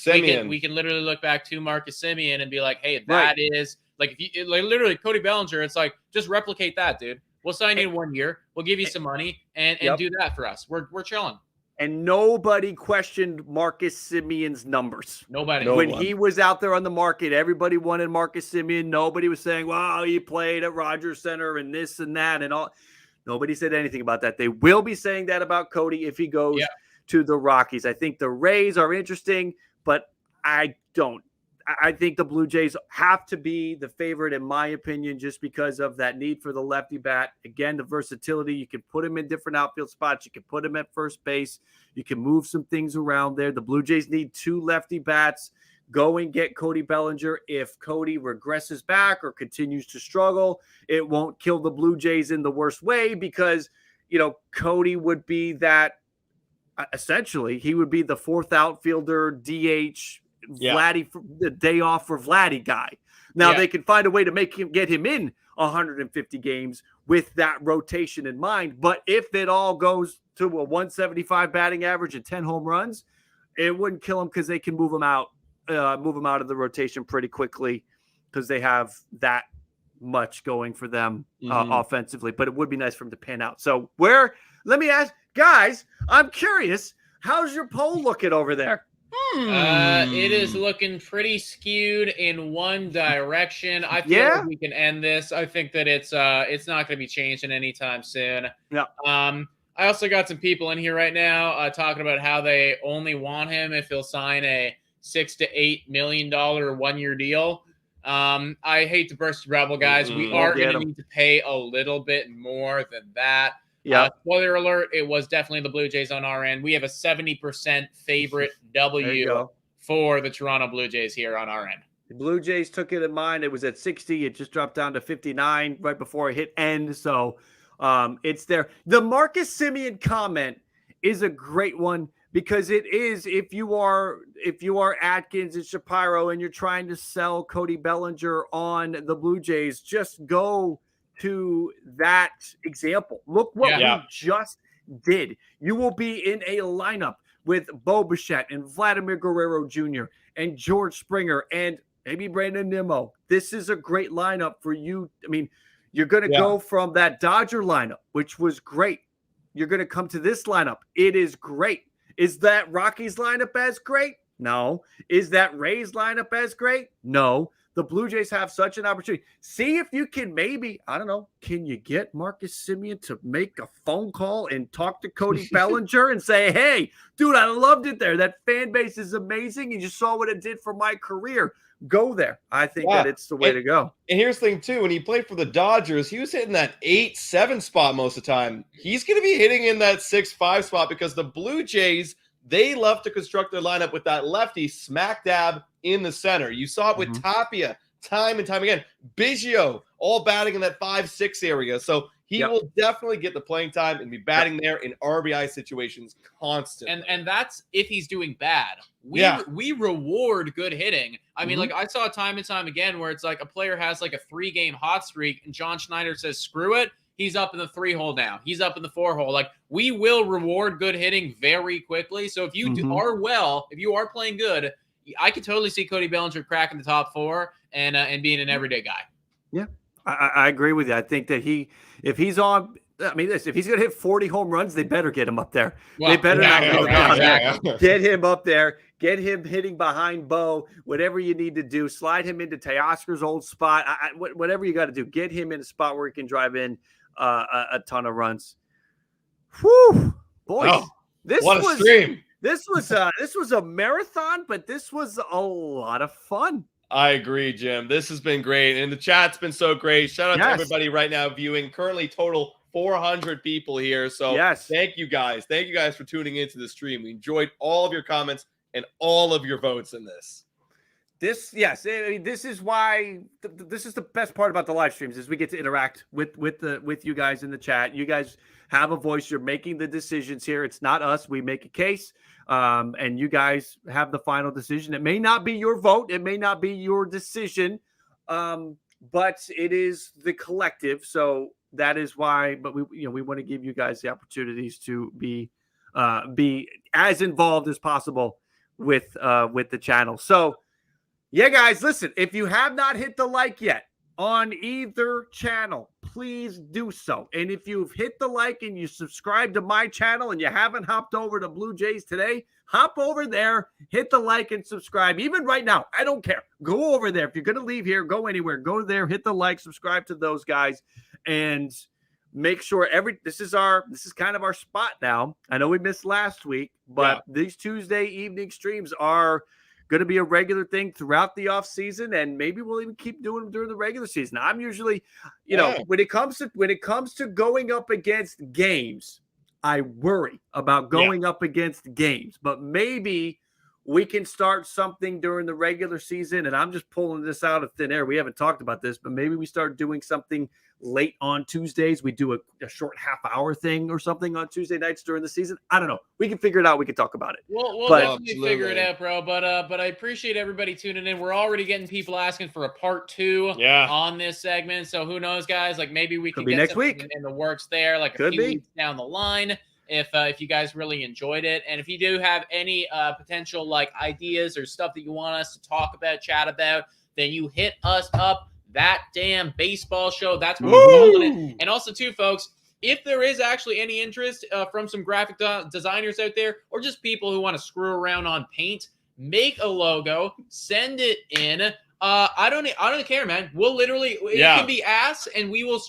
we can literally look back to Marcus Semien and be like, hey, that is like if you literally Cody Bellinger. It's like just replicate that, dude. We'll sign you 1 year. We'll give you some money and do that for us. We're chilling. And nobody questioned Marcus Semien's numbers. Nobody. When he was out there on the market, everybody wanted Marcus Semien. Nobody was saying, well, he played at Rogers Center and this and that and all. Nobody said anything about that. They will be saying that about Cody if he goes to the Rockies. I think the Rays are interesting, but I don't. I think the Blue Jays have to be the favorite, in my opinion, just because of that need for the lefty bat. Again, the versatility. You can put him in different outfield spots. You can put him at first base. You can move some things around there. The Blue Jays need two lefty bats. Go and get Cody Bellinger. If Cody regresses back or continues to struggle, it won't kill the Blue Jays in the worst way because, Cody would be that essentially he would be the fourth outfielder DH Vladdy for the day off for Vladdy guy. Now they can find a way to get him in 150 games with that rotation in mind. But if it all goes to a 175 batting average and 10 home runs, it wouldn't kill him because they can move him out of the rotation pretty quickly because they have that much going for them offensively. But it would be nice for him to pan out. So let me ask guys, I'm curious, how's your poll looking over there? It is looking pretty skewed in one direction. I feel like we can end this. I think that it's not going to be changing anytime soon. Yeah. I also got some people in here right now talking about how they only want him if he'll sign a $6 to $8 million 1 year deal. I hate to burst your bubble, guys. We are going to need to pay a little bit more than that. Yeah. Spoiler alert, it was definitely the Blue Jays on our end. We have a 70% favorite W for the Toronto Blue Jays here on our end. The Blue Jays took it in mind. It was at 60. It just dropped down to 59 right before it hit end. So it's there. The Marcus Semien comment is a great one because it is if you are Atkins and Shapiro and you're trying to sell Cody Bellinger on the Blue Jays, just go to that example. Look what we just did. You will be in a lineup with Bo Bichette and Vladimir Guerrero Jr. and George Springer and maybe Brandon Nimmo. This is a great lineup for you. I mean, you're going to go from that Dodger lineup, which was great. You're going to come to this lineup. It is great. Is that Rockies lineup as great? No. Is that Rays lineup as great? No. The Blue Jays have such an opportunity. See if you can maybe, I don't know, can you get Marcus Semien to make a phone call and talk to Cody Bellinger and say, hey, dude, I loved it there. That fan base is amazing. You just saw what it did for my career. Go there. I think that it's the way to go. And here's the thing, too. When he played for the Dodgers, he was hitting that 8-7 spot most of the time. He's going to be hitting in that 6-5 spot because the Blue Jays, they love to construct their lineup with that lefty smack dab in the center. You saw it with Tapia time and time again. Biggio all batting in that 5-6 area. So he will definitely get the playing time and be batting there in RBI situations constantly. And that's if he's doing bad. We reward good hitting. I mean, like I saw time and time again where it's like a player has like a 3-game hot streak and John Schneider says, screw it. He's up in the 3-hole now. He's up in the 4-hole. Like, we will reward good hitting very quickly. So if you if you are playing good, I could totally see Cody Bellinger cracking the top 4 and being an everyday guy. Yeah, I agree with you. I think that if he's on, I mean, if he's going to hit 40 home runs, they better get him up there. Well, they better not get him down there. Get him up there. Get him hitting behind Bo. Whatever you need to do, slide him into Teoscar's old spot. Whatever you got to do, get him in a spot where he can drive in a ton of runs. Whew, boys! This was a marathon, but this was a lot of fun. I agree, Jim. This has been great, and the chat's been so great. Shout out to everybody right now viewing. Currently, total 400 people here. So thank you guys. Thank you guys for tuning into the stream. We enjoyed all of your comments and all of your votes in this. This is why this is the best part about the live streams is we get to interact with you guys in the chat. You guys have a voice. You're making the decisions here. It's not us. We make a case, and you guys have the final decision. It may not be your vote. It may not be your decision, but it is the collective. So that is why. But we want to give you guys the opportunities to be as involved as possible with the channel. So. Yeah, guys, listen, if you have not hit the like yet on either channel, please do so. And if you've hit the like and you subscribe to my channel and you haven't hopped over to Blue Jays today, hop over there, hit the like and subscribe. Even right now, I don't care. Go over there. If you're going to leave here, go anywhere. Go there, hit the like, subscribe to those guys, and make sure this is kind of our spot now. I know we missed last week, but these Tuesday evening streams are going to be a regular thing throughout the off season, and maybe we'll even keep doing them during the regular season. I'm usually, when it comes to going up against games, I worry about going up against games, but maybe we can start something during the regular season. And I'm just pulling this out of thin air. We haven't talked about this, but maybe we start doing something late on Tuesdays. We do a short half-hour thing or something on Tuesday nights during the season. I don't know. We can figure it out. We can talk about it. We'll definitely figure it out, bro. But I appreciate everybody tuning in. We're already getting people asking for a part 2 on this segment. So who knows, guys? Like maybe we can get next week in the works there, like a few weeks down the line. If you guys really enjoyed it, and if you do have any potential like ideas or stuff that you want us to talk about, chat about, then you hit us up. That damn baseball show. That's what we're calling it. And also, too, folks, if there is actually any interest from some graphic designers out there, or just people who want to screw around on paint, make a logo, send it in. I don't care, man. We'll literally, it can be ass, and we will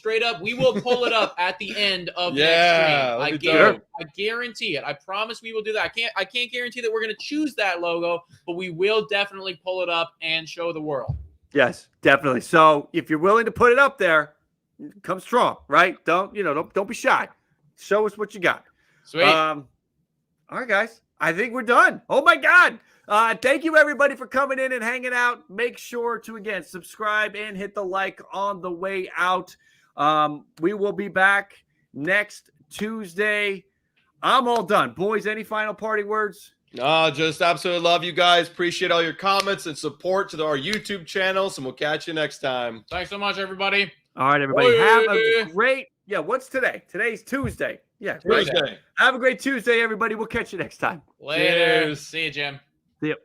pull it up at the end of next stream. I guarantee it. I promise we will do that. I can't guarantee that we're going to choose that logo, but we will definitely pull it up and show the world. Yes, definitely. So if you're willing to put it up there, come strong, right? Don't be shy. Show us what you got. Sweet. All right, guys. I think we're done. Oh my God. Thank you everybody for coming in and hanging out. Make sure to again subscribe and hit the like on the way out. We will be back next Tuesday. I'm all done. Boys, any final parting words? No, just absolutely love you guys. Appreciate all your comments and support to our YouTube channels, and we'll catch you next time. Thanks so much, everybody. All right, everybody. Have a great what's today? Today's Tuesday. Yeah, Tuesday. Have a great Tuesday, everybody. We'll catch you next time. Later. Cheers. See you, Jim. See you.